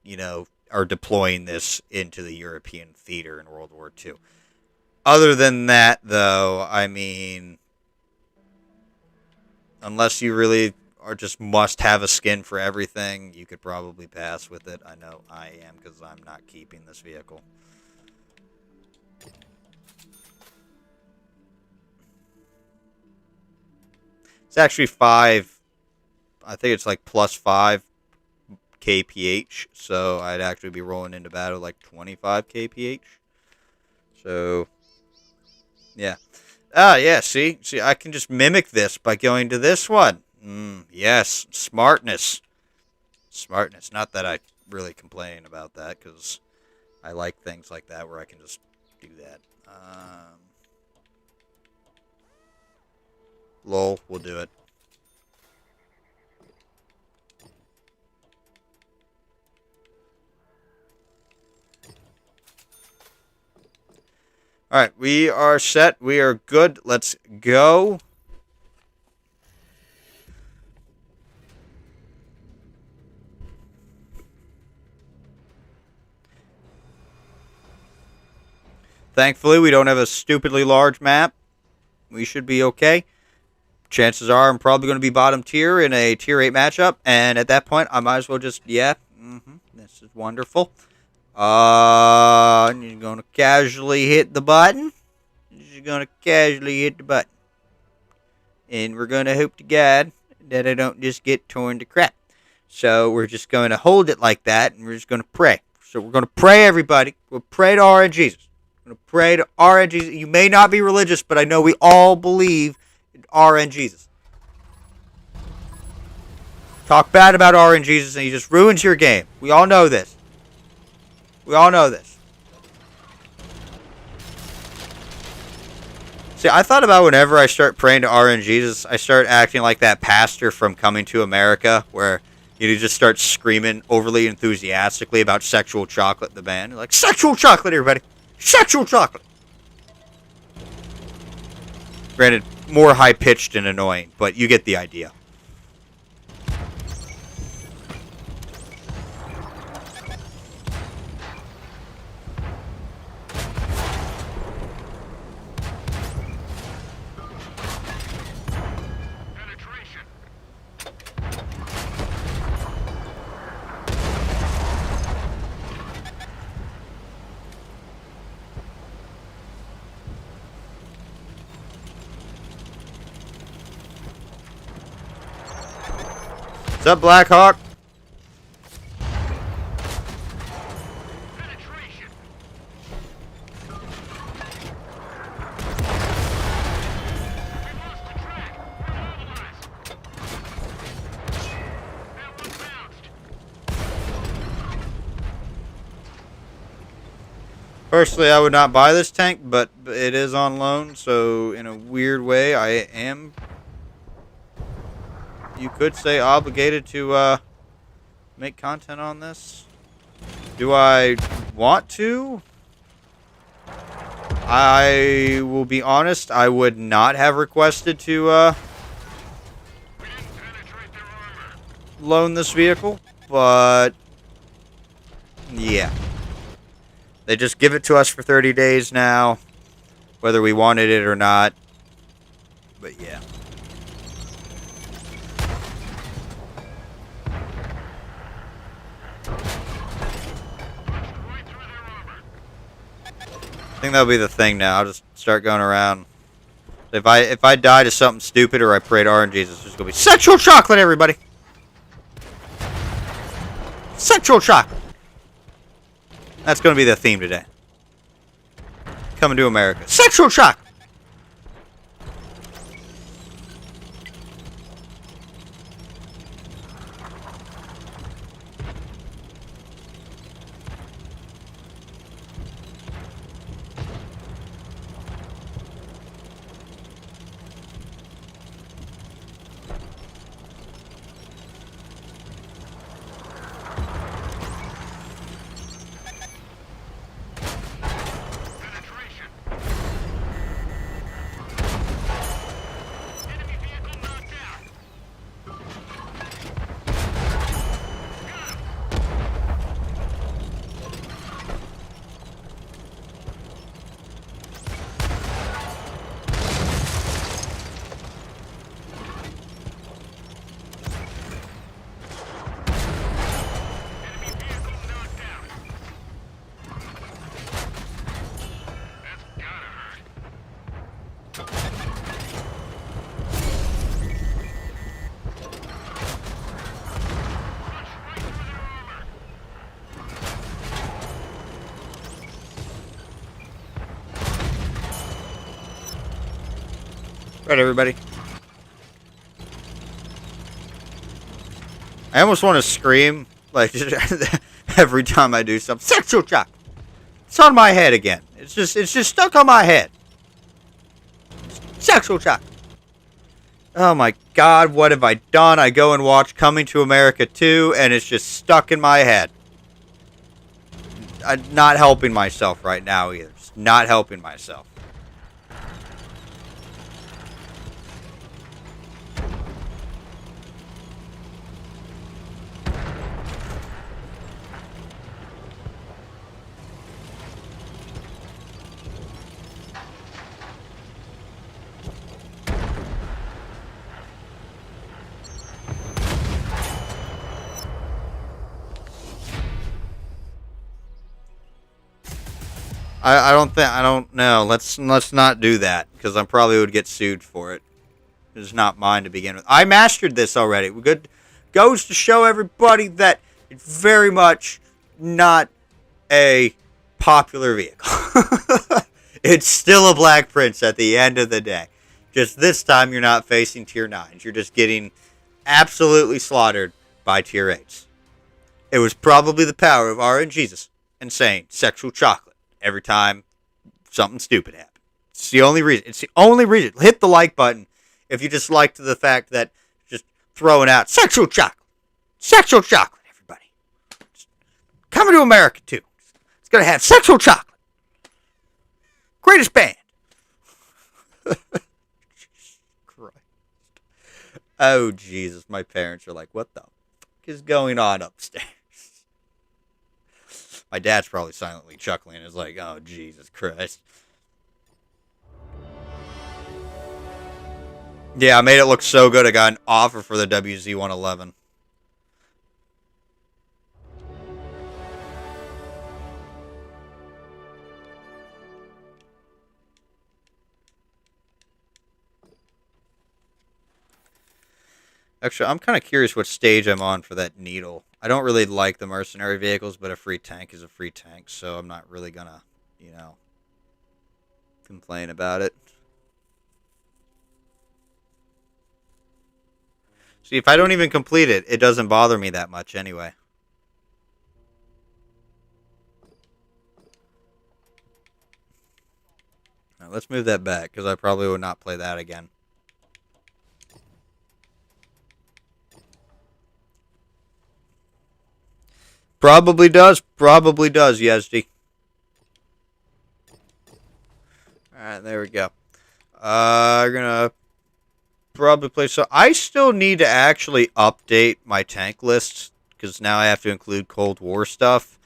are deploying this into the European theater in World War II. Other than that, though, I mean, unless you really are just must have a skin for everything, you could probably pass with it. I know I am because I'm not keeping this vehicle. It's actually 5. I think it's like plus 5 kph, so I'd actually be rolling into battle like 25 kph. So, yeah. Yeah, see, I can just mimic this by going to this one. Yes, smartness. Smartness. Not that I really complain about that, because I like things like that where I can just do that. Lol, we'll do it. Alright, we are set. We are good. Let's go. Thankfully, we don't have a stupidly large map. We should be okay. Chances are I'm probably going to be bottom tier in a tier 8 matchup, and at that point, I might as well just, this is wonderful. You're going to casually hit the button. You're going to casually hit the button. And we're going to hope to God that I don't just get torn to crap. So we're just going to hold it like that, and we're just going to pray. So we're going to pray, everybody. We'll pray to our Jesus. We're going to pray to our Jesus. You may not be religious, but I know we all believe in our Jesus. Talk bad about our Jesus, and he just ruins your game. We all know this. We all know this. See, I thought about whenever I start praying to RN Jesus, I start acting like that pastor from Coming to America, where you just start screaming overly enthusiastically about Sexual Chocolate, the band. You're like, Sexual Chocolate, everybody! Sexual Chocolate! Granted, more high-pitched and annoying, but you get the idea. What's up, Blackhawk? Personally, I would not buy this tank, but it is on loan, so in a weird way, I am, you could say, obligated to make content on this. Do I want to? I will be honest, I would not have requested to loan this vehicle, but yeah. They just give it to us for 30 days now, whether we wanted it or not. But yeah. I think that'll be the thing now. I'll just start going around. If I die to something stupid or I pray to RNGs, it's just gonna be Sexual Chocolate, everybody. Sexual Chocolate. That's gonna be the theme today. Coming to America. Sexual Chocolate. Right, everybody. I almost want to scream, like, every time I do something. Sexual Chocolate! It's on my head again. It's just stuck on my head. Sexual Chocolate! Oh my god, what have I done? I go and watch Coming to America 2, and it's just stuck in my head. I'm not helping myself right now either. Just not helping myself. I don't know. Let's not do that because I probably would get sued for it. It's not mine to begin with. I mastered this already. We good goes to show everybody that it's very much not a popular vehicle. It's still a Black Prince at the end of the day. Just this time you're not facing tier 9s. You're just getting absolutely slaughtered by tier 8s. It was probably the power of RN Jesus and saying sexual chocolate every time something stupid happened. It's the only reason. It's the only reason. Hit the like button if you just liked the fact that just throwing out sexual chocolate. Sexual chocolate, everybody. Just coming to America, too. It's going to have sexual chocolate. Greatest band. Jesus Christ. Oh, Jesus. My parents are like, what the fuck is going on upstairs? My dad's probably silently chuckling. It's like, oh, Jesus Christ. Yeah, I made it look so good. I got an offer for the WZ111. Actually, I'm kind of curious what stage I'm on for that needle. I don't really like the mercenary vehicles, but a free tank is a free tank, so I'm not really gonna, complain about it. See, if I don't even complete it, it doesn't bother me that much anyway. Now, let's move that back, because I probably would not play that again. Probably does, Yezdi. Alright, there we go. We're gonna probably play. So I still need to actually update my tank lists because now I have to include Cold War stuff,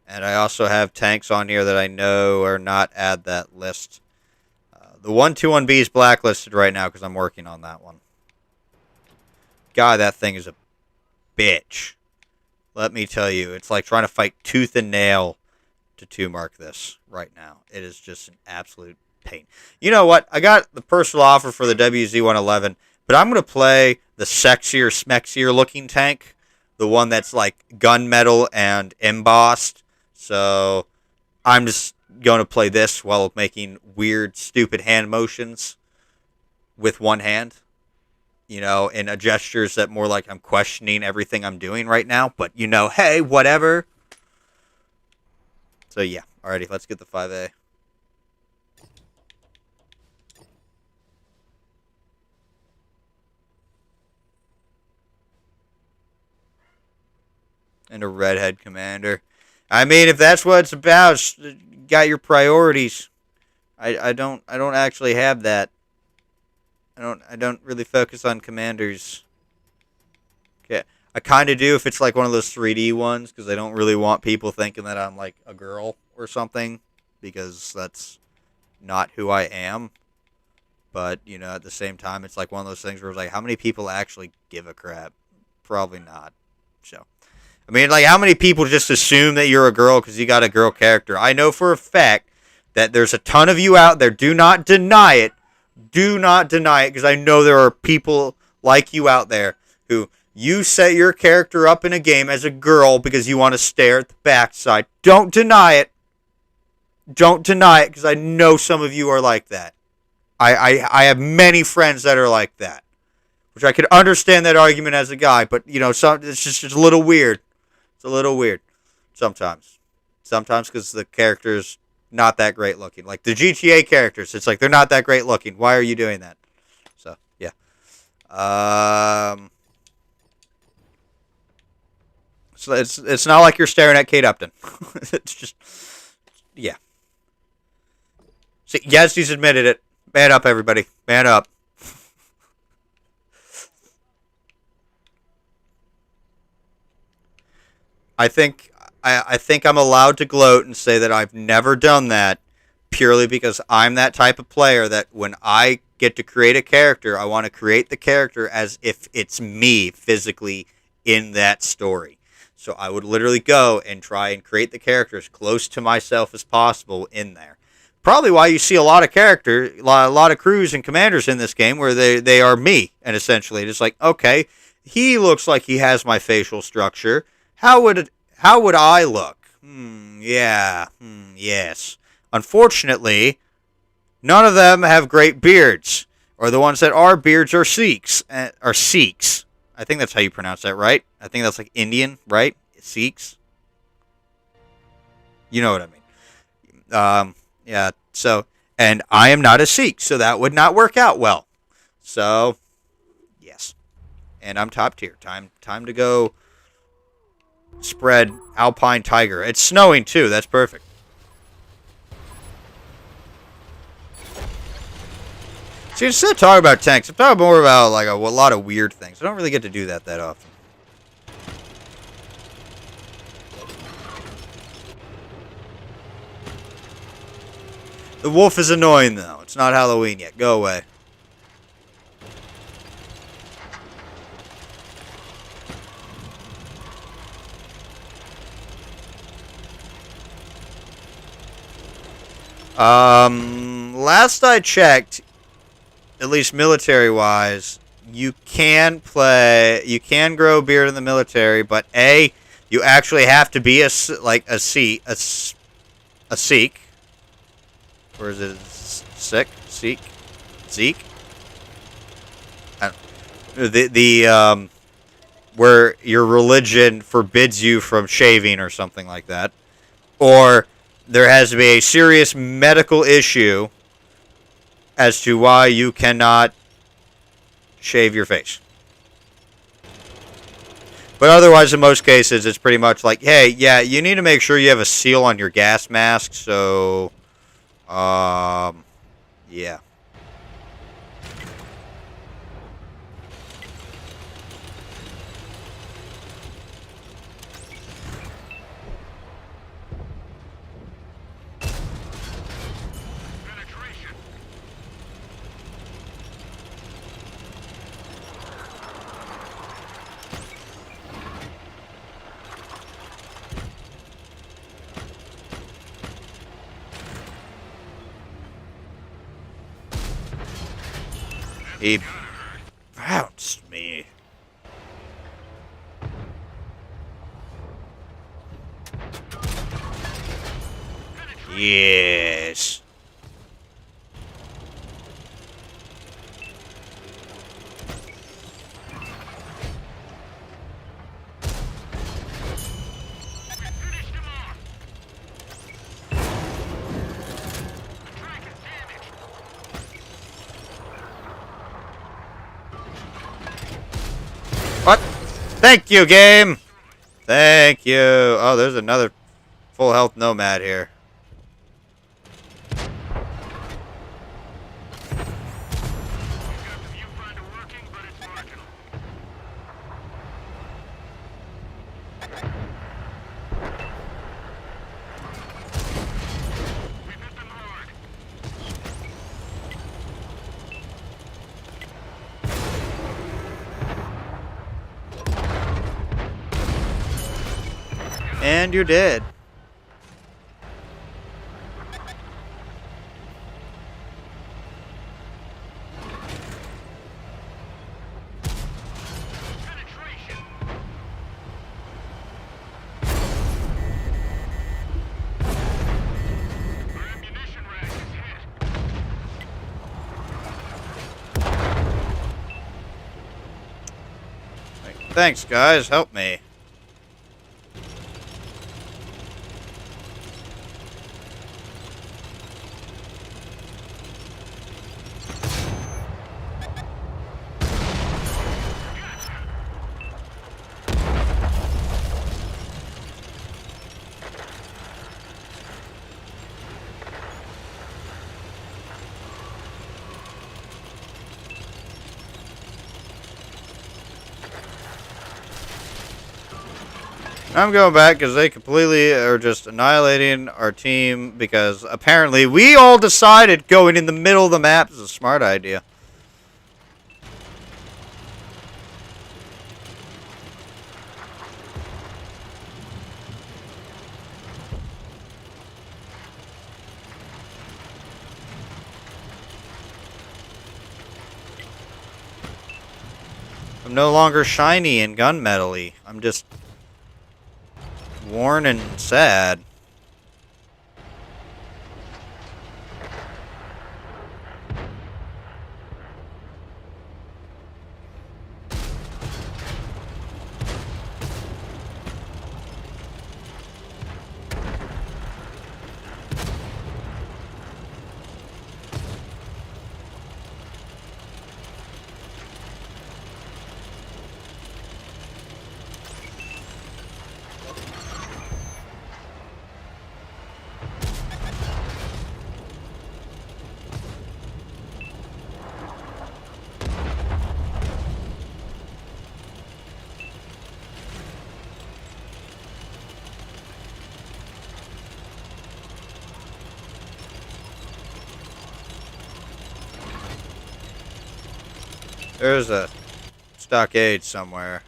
and I also have tanks on here that I know are not at that list. The 121B is blacklisted right now because I'm working on that one. God, that thing is a bitch. Let me tell you, it's like trying to fight tooth and nail to 2-mark this right now. It is just an absolute pain. You know what? I got the personal offer for the WZ111, but I'm going to play the sexier, smexier looking tank. The one that's like gunmetal and embossed. So I'm just going to play this while making weird, stupid hand motions with one hand. In a gestures that more like I'm questioning everything I'm doing right now. But, hey, whatever. So, yeah. Alrighty, let's get the 5A. And a redhead commander. I mean, if that's what it's about, got your priorities. I don't actually have that. I don't really focus on commanders. Okay, I kind of do if it's like one of those 3D ones because I don't really want people thinking that I'm like a girl or something because that's not who I am. But, at the same time, it's like one of those things where it's like, how many people actually give a crap? Probably not. So, I mean, like, how many people just assume that you're a girl because you got a girl character? I know for a fact that there's a ton of you out there. Do not deny it. Do not deny it, because I know there are people like you out there who you set your character up in a game as a girl because you want to stare at the backside. Don't deny it. Don't deny it, because I know some of you are like that. I have many friends that are like that, which I could understand that argument as a guy, but, it's just a little weird. It's a little weird sometimes. Sometimes because the character's not that great looking. Like the GTA characters, it's like they're not that great looking. Why are you doing that? So, yeah. So it's not like you're staring at Kate Upton. It's just, yeah. See, yes, he's admitted it. Man up, everybody. Man up. I think I'm allowed to gloat and say that I've never done that purely because I'm that type of player that when I get to create a character, I want to create the character as if it's me physically in that story. So I would literally go and try and create the characters close to myself as possible in there. Probably why you see a lot of a lot of crews and commanders in this game where they are me, and essentially it's like, okay, he looks like he has my facial structure. How would I look? Yeah. Yes. Unfortunately, none of them have great beards, or the ones that are beards are Sikhs. Are Sikhs. I think that's how you pronounce that, right? I think that's like Indian, right? Sikhs. You know what I mean. Yeah. So, and I am not a Sikh, so that would not work out well. So, yes. And I'm top tier. Time to go spread Alpine Tiger. It's snowing too. That's perfect. See, instead of talking about tanks, I'm talking more about like a lot of weird things. I don't really get to do that often. The wolf is annoying though. It's not Halloween yet. Go away. Last I checked, at least military-wise, you can grow beard in the military, but you actually have to be a Sikh, or is it Sikh? Where your religion forbids you from shaving or something like that, or there has to be a serious medical issue as to why you cannot shave your face. But otherwise, in most cases, it's pretty much like, hey, yeah, you need to make sure you have a seal on your gas mask, so, yeah. He bounced me. Yes. What? Thank you, game. Thank you. Oh, there's another full health nomad here. And you're dead. Thanks, guys. Help me. I'm going back because they completely are just annihilating our team because apparently we all decided going in the middle of the map is a smart idea. I'm no longer shiny and gunmetal-y. I'm just worn and sad. There's a stockade somewhere.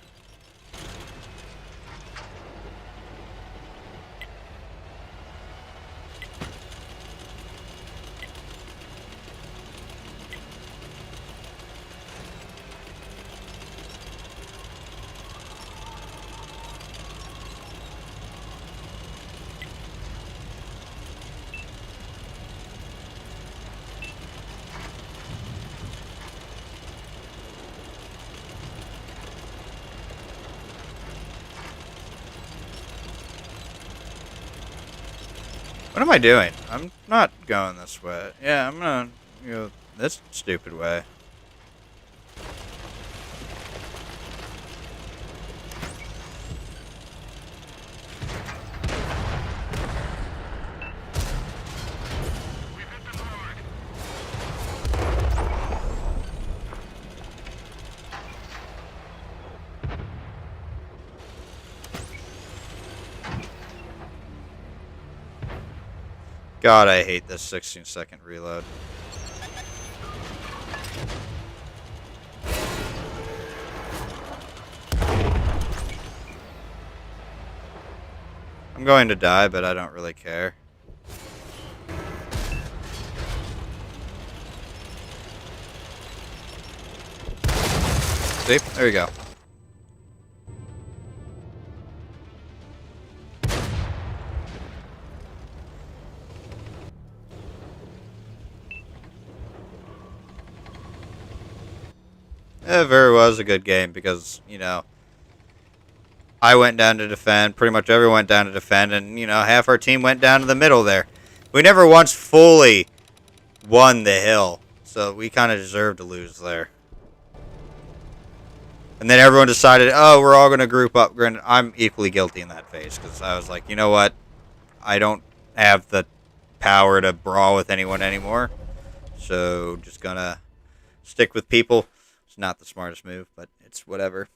What am I doing? I'm not going this way. Yeah, I'm gonna go this stupid way. God, I hate this 16-second reload. I'm going to die, but I don't really care. See? There you go. It very was a good game because, you know, I went down to defend. Pretty much everyone went down to defend. And, you know, half our team went down to the middle there. We never once fully won the hill. So we kind of deserved to lose there. And then everyone decided, oh, we're all going to group up. Granted, I'm equally guilty in that phase because I was like, you know what? I don't have the power to brawl with anyone anymore. So just going to stick with people. It's not the smartest move, but it's whatever.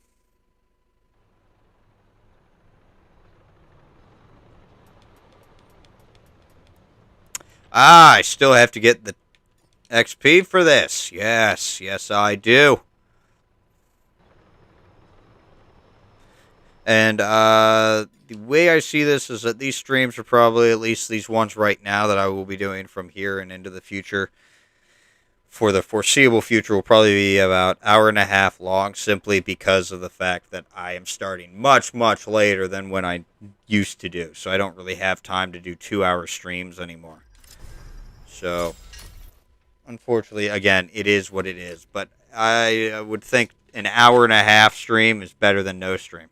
Ah, I still have to get the XP for this. Yes, yes, I do. And the way I see this is that these streams are probably, at least these ones right now that I will be doing from here and into the future, for the foreseeable future, will probably be about an hour and a half long, simply because of the fact that I am starting much, much later than when I used to do. So I don't really have time to do 2-hour streams anymore. So, unfortunately, again, it is what it is. But I would think an hour and a half stream is better than no stream.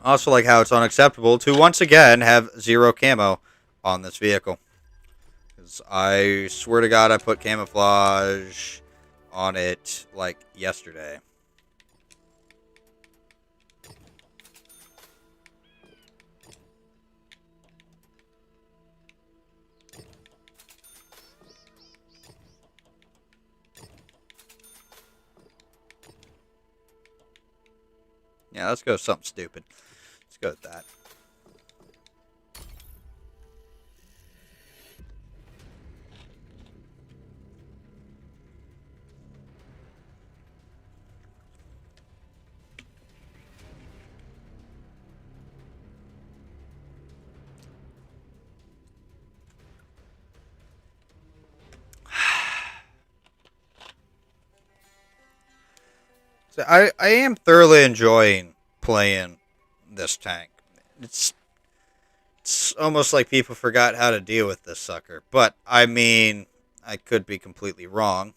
Also, like how it's unacceptable to once again have 0 camo on this vehicle. Because I swear to God, I put camouflage on it like yesterday. Yeah, let's go with something stupid. Let's go with that. So I am thoroughly enjoying playing this tank. It's almost like people forgot how to deal with this sucker. But I mean, I could be completely wrong.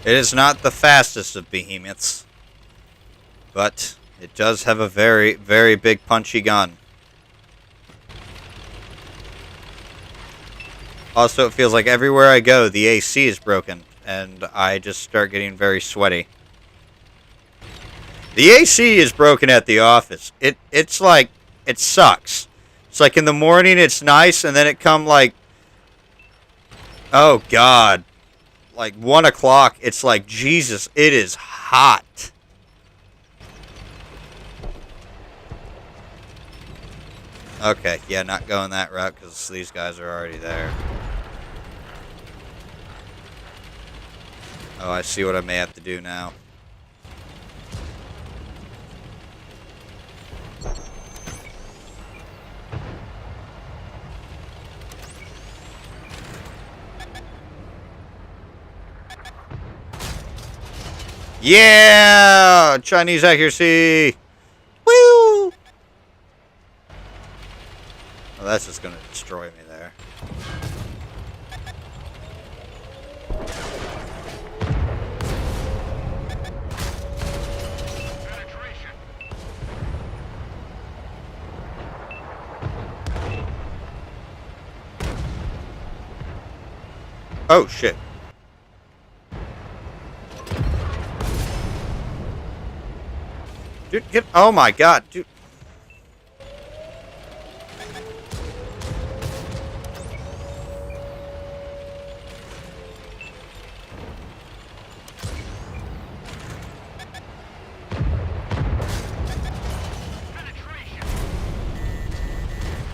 It is not the fastest of behemoths, but it does have a very, very big punchy gun. Also, it feels like everywhere I go, the AC is broken, and I just start getting very sweaty. The AC is broken at the office. It's like, it sucks. It's like in the morning it's nice, and then it come like, oh god, like 1 o'clock, it's like, Jesus, it is hot. Okay, yeah, not going that route because these guys are already there. Oh, I see what I may have to do now. Yeah! Chinese accuracy! Woo! Oh, that's just gonna destroy me there. Oh, shit. Dude, get... Oh, my God, dude.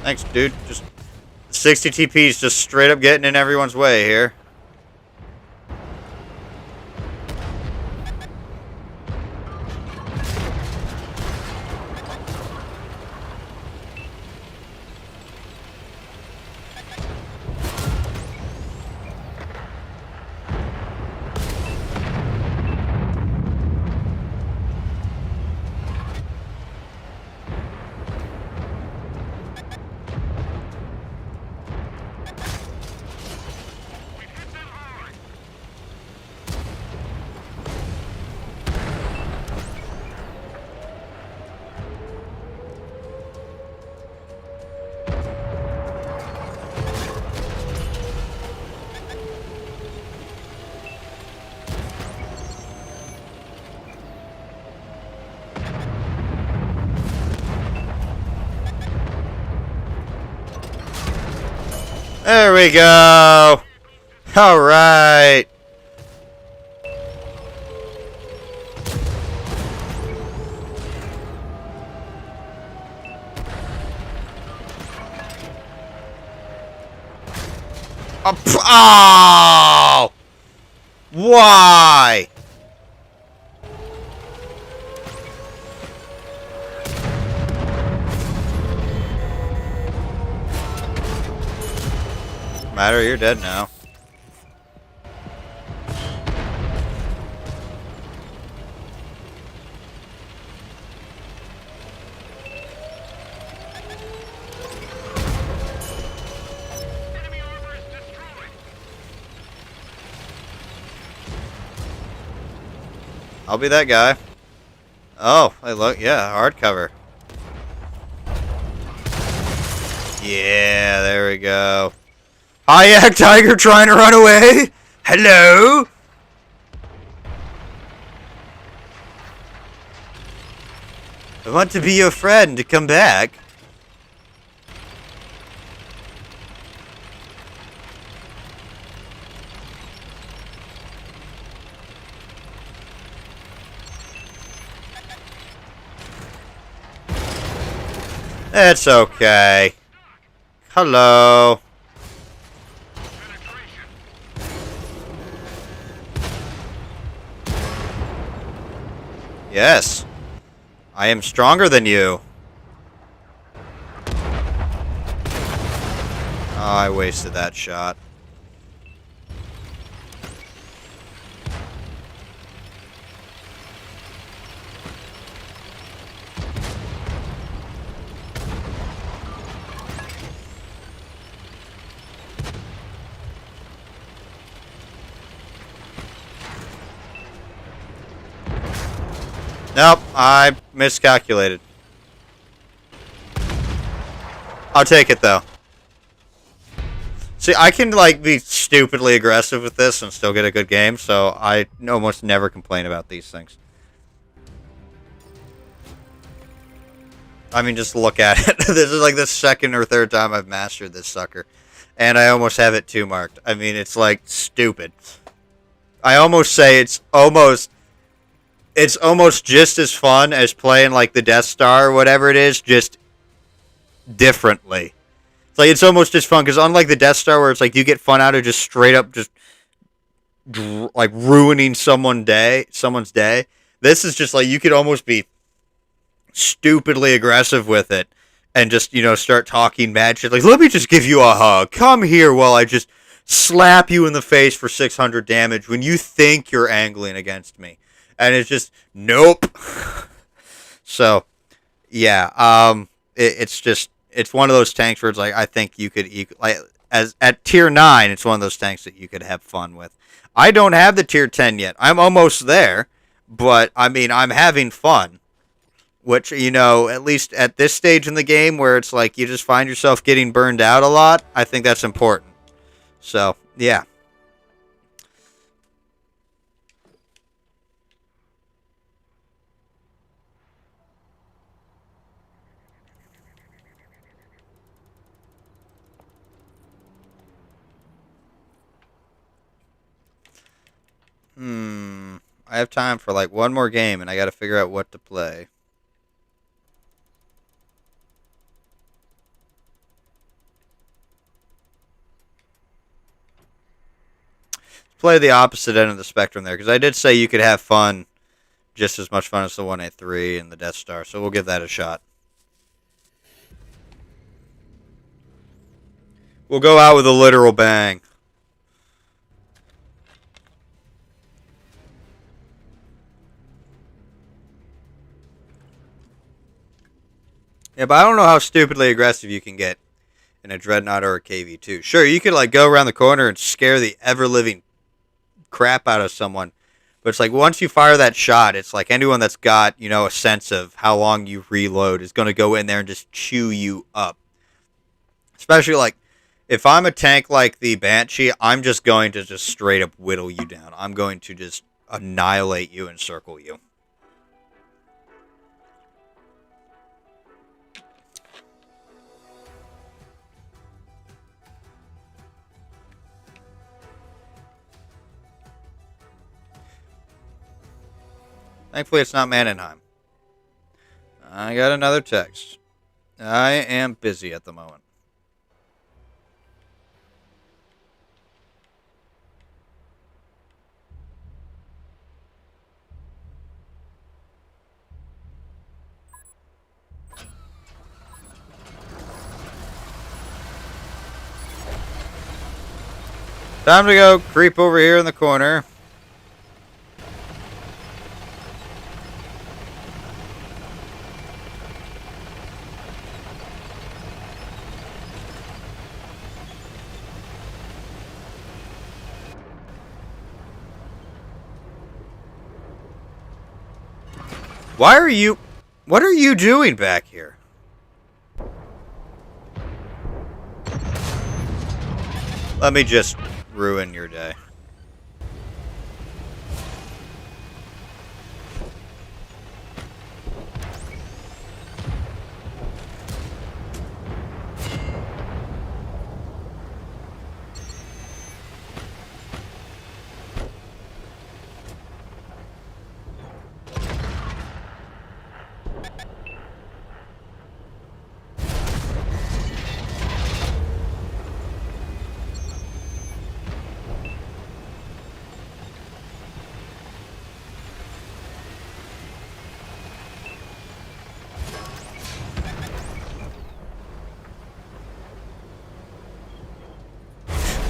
Thanks, dude. Just 60 TP's just straight up getting in everyone's way here. There we go. All right. Oh! Why? Matter, you're dead now. I'll be that guy. Oh, I look. Yeah, hardcover. Yeah, there we go. Hi, Tiger trying to run away. Hello. I want to be your friend to come back. It's okay. Hello. Yes. I am stronger than you. Oh, I wasted that shot. Nope, I miscalculated. I'll take it though. See, I can like be stupidly aggressive with this and still get a good game, so I almost never complain about these things. I mean, just look at it. This is like the second or third time I've mastered this sucker, and I almost have it 2 marked. I mean, it's like stupid. I almost say it's almost just as fun as playing like the Death Star or whatever it is, just differently. It's like it's almost as fun because unlike the Death Star, where it's like you get fun out of just straight up just like ruining someone's day. This is just like you could almost be stupidly aggressive with it and just start talking mad shit. Like, let me just give you a hug. Come here while I just slap you in the face for 600 damage when you think you're angling against me. And it's just, nope. So, yeah, it's one of those tanks where it's like, I think you could, as at tier 9, it's one of those tanks that you could have fun with. I don't have the tier 10 yet. I'm almost there, but, I mean, I'm having fun. Which, at least at this stage in the game where it's like you just find yourself getting burned out a lot, I think that's important. So, yeah. I have time for like one more game and I gotta figure out what to play. Play the opposite end of the spectrum there, because I did say you could have fun, just as much fun as the 183 and the Death Star, so we'll give that a shot. We'll go out with a literal bang. Yeah, but I don't know how stupidly aggressive you can get in a Dreadnought or a KV-2. Sure, you could like go around the corner and scare the ever-living crap out of someone, but it's like once you fire that shot, it's like anyone that's got a sense of how long you reload is going to go in there and just chew you up. Especially like if I'm a tank like the Banshee, I'm just going to just straight up whittle you down. I'm going to just annihilate you and circle you. Thankfully, it's not Mannenheim. I got another text. I am busy at the moment. Time to go creep over here in the corner. Why are you... What are you doing back here? Let me just ruin your day.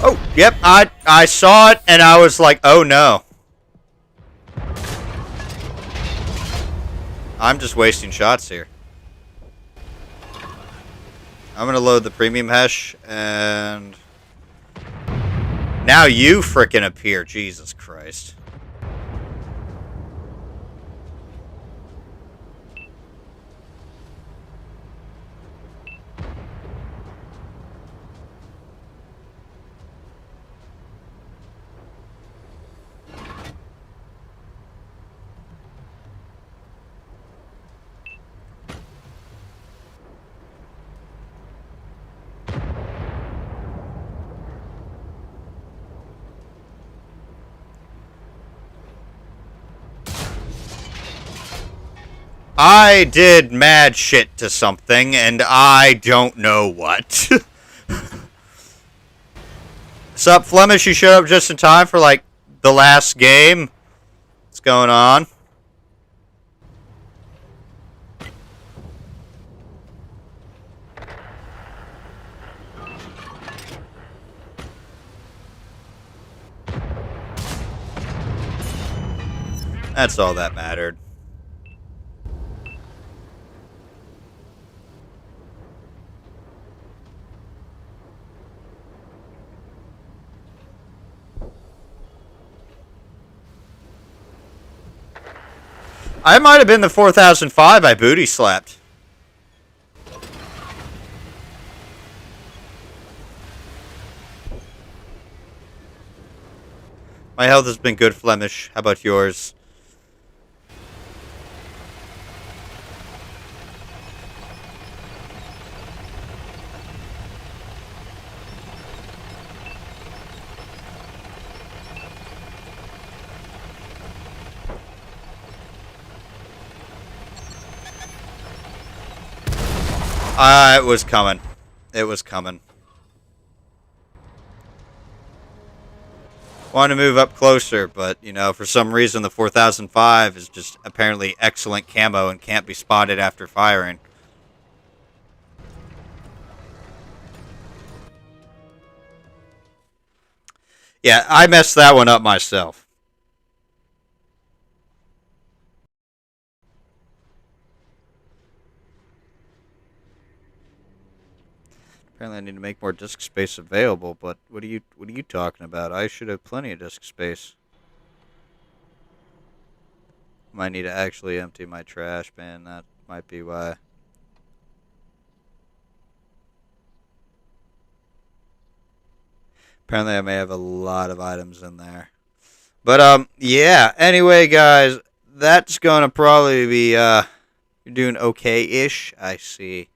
Oh, yep, I saw it and I was like, oh no. I'm just wasting shots here. I'm gonna load the premium hash and... Now you frickin' appear, Jesus Christ. I did mad shit to something, and I don't know what. Sup, Flemish? You showed up just in time for, like, the last game? What's going on? That's all that mattered. I might have been the 4005 I booty slapped. My health has been good, Flemish. How about yours? It was coming. It was coming. Wanted to move up closer, but, you know, for some reason the 4005 is just apparently excellent camo and can't be spotted after firing. Yeah, I messed that one up myself. Apparently I need to make more disk space available, but what are you talking about? I should have plenty of disk space. Might need to actually empty my trash bin. That might be why. Apparently I may have a lot of items in there. But yeah. Anyway, guys, that's gonna probably be you're doing okay-ish. I see.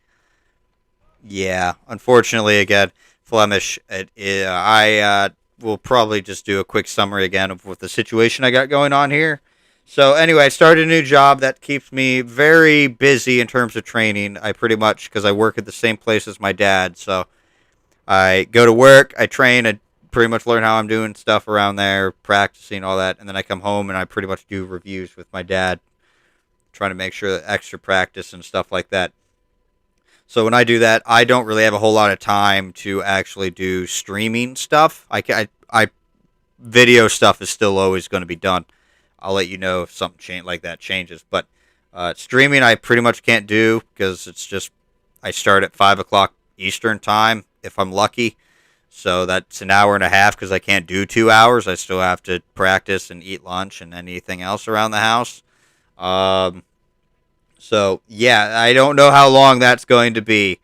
Yeah, unfortunately, again, Flemish. I will probably just do a quick summary again of what the situation I got going on here. So anyway, I started a new job that keeps me very busy in terms of training. I pretty much, because I work at the same place as my dad, so I go to work, I train, I pretty much learn how I'm doing stuff around there, practicing all that, and then I come home and I pretty much do reviews with my dad, trying to make sure that extra practice and stuff like that. So when I do that, I don't really have a whole lot of time to actually do streaming stuff. I video stuff is still always going to be done. I'll let you know if something like that changes. But streaming, I pretty much can't do because it's just I start at 5 o'clock Eastern time if I'm lucky. So that's an hour and a half because I can't do 2 hours. I still have to practice and eat lunch and anything else around the house. So, yeah, I don't know how long that's going to be.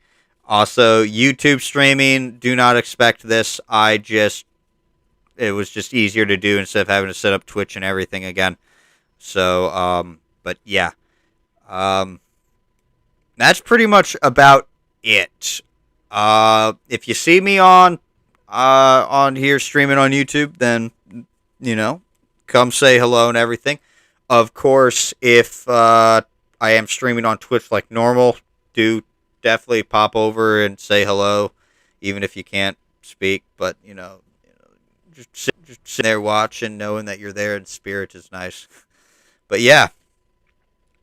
Also, YouTube streaming, do not expect this. It was just easier to do instead of having to set up Twitch and everything again. So, but yeah. Um, that's pretty much about it. If you see me on here streaming on YouTube, then you know, come say hello and everything. Of course, if I am streaming on Twitch like normal, do definitely pop over and say hello, even if you can't speak. But just sit there watching, knowing that you're there in spirit is nice. But yeah,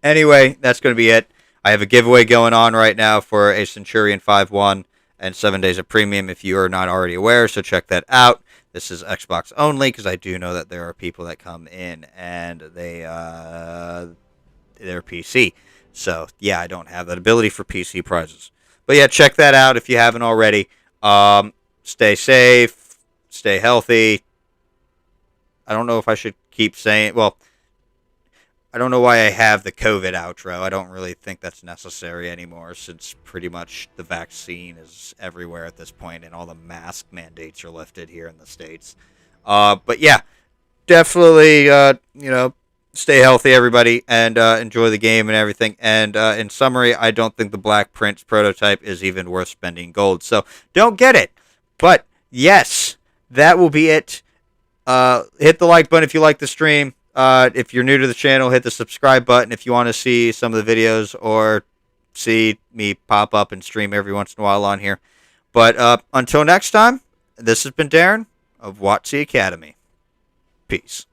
anyway, that's going to be it. I have a giveaway going on right now for a Centurion 5-1 and 7 days of premium if you are not already aware, so check that out. This is Xbox only because I do know that there are people that come in and they're PC. So, yeah, I don't have that ability for PC prizes. But yeah, check that out if you haven't already. Stay safe, stay healthy. I don't know if I should keep saying, well, I don't know why I have the COVID outro. I don't really think that's necessary anymore since pretty much the vaccine is everywhere at this point and all the mask mandates are lifted here in the States. But yeah, definitely, stay healthy, everybody, and enjoy the game and everything. And in summary, I don't think the Black Prince prototype is even worth spending gold. So don't get it. But yes, that will be it. Hit the like button if you like the stream. If you're new to the channel, hit the subscribe button if you want to see some of the videos or see me pop up and stream every once in a while on here. But until next time, this has been Darren of WotC Academy. Peace.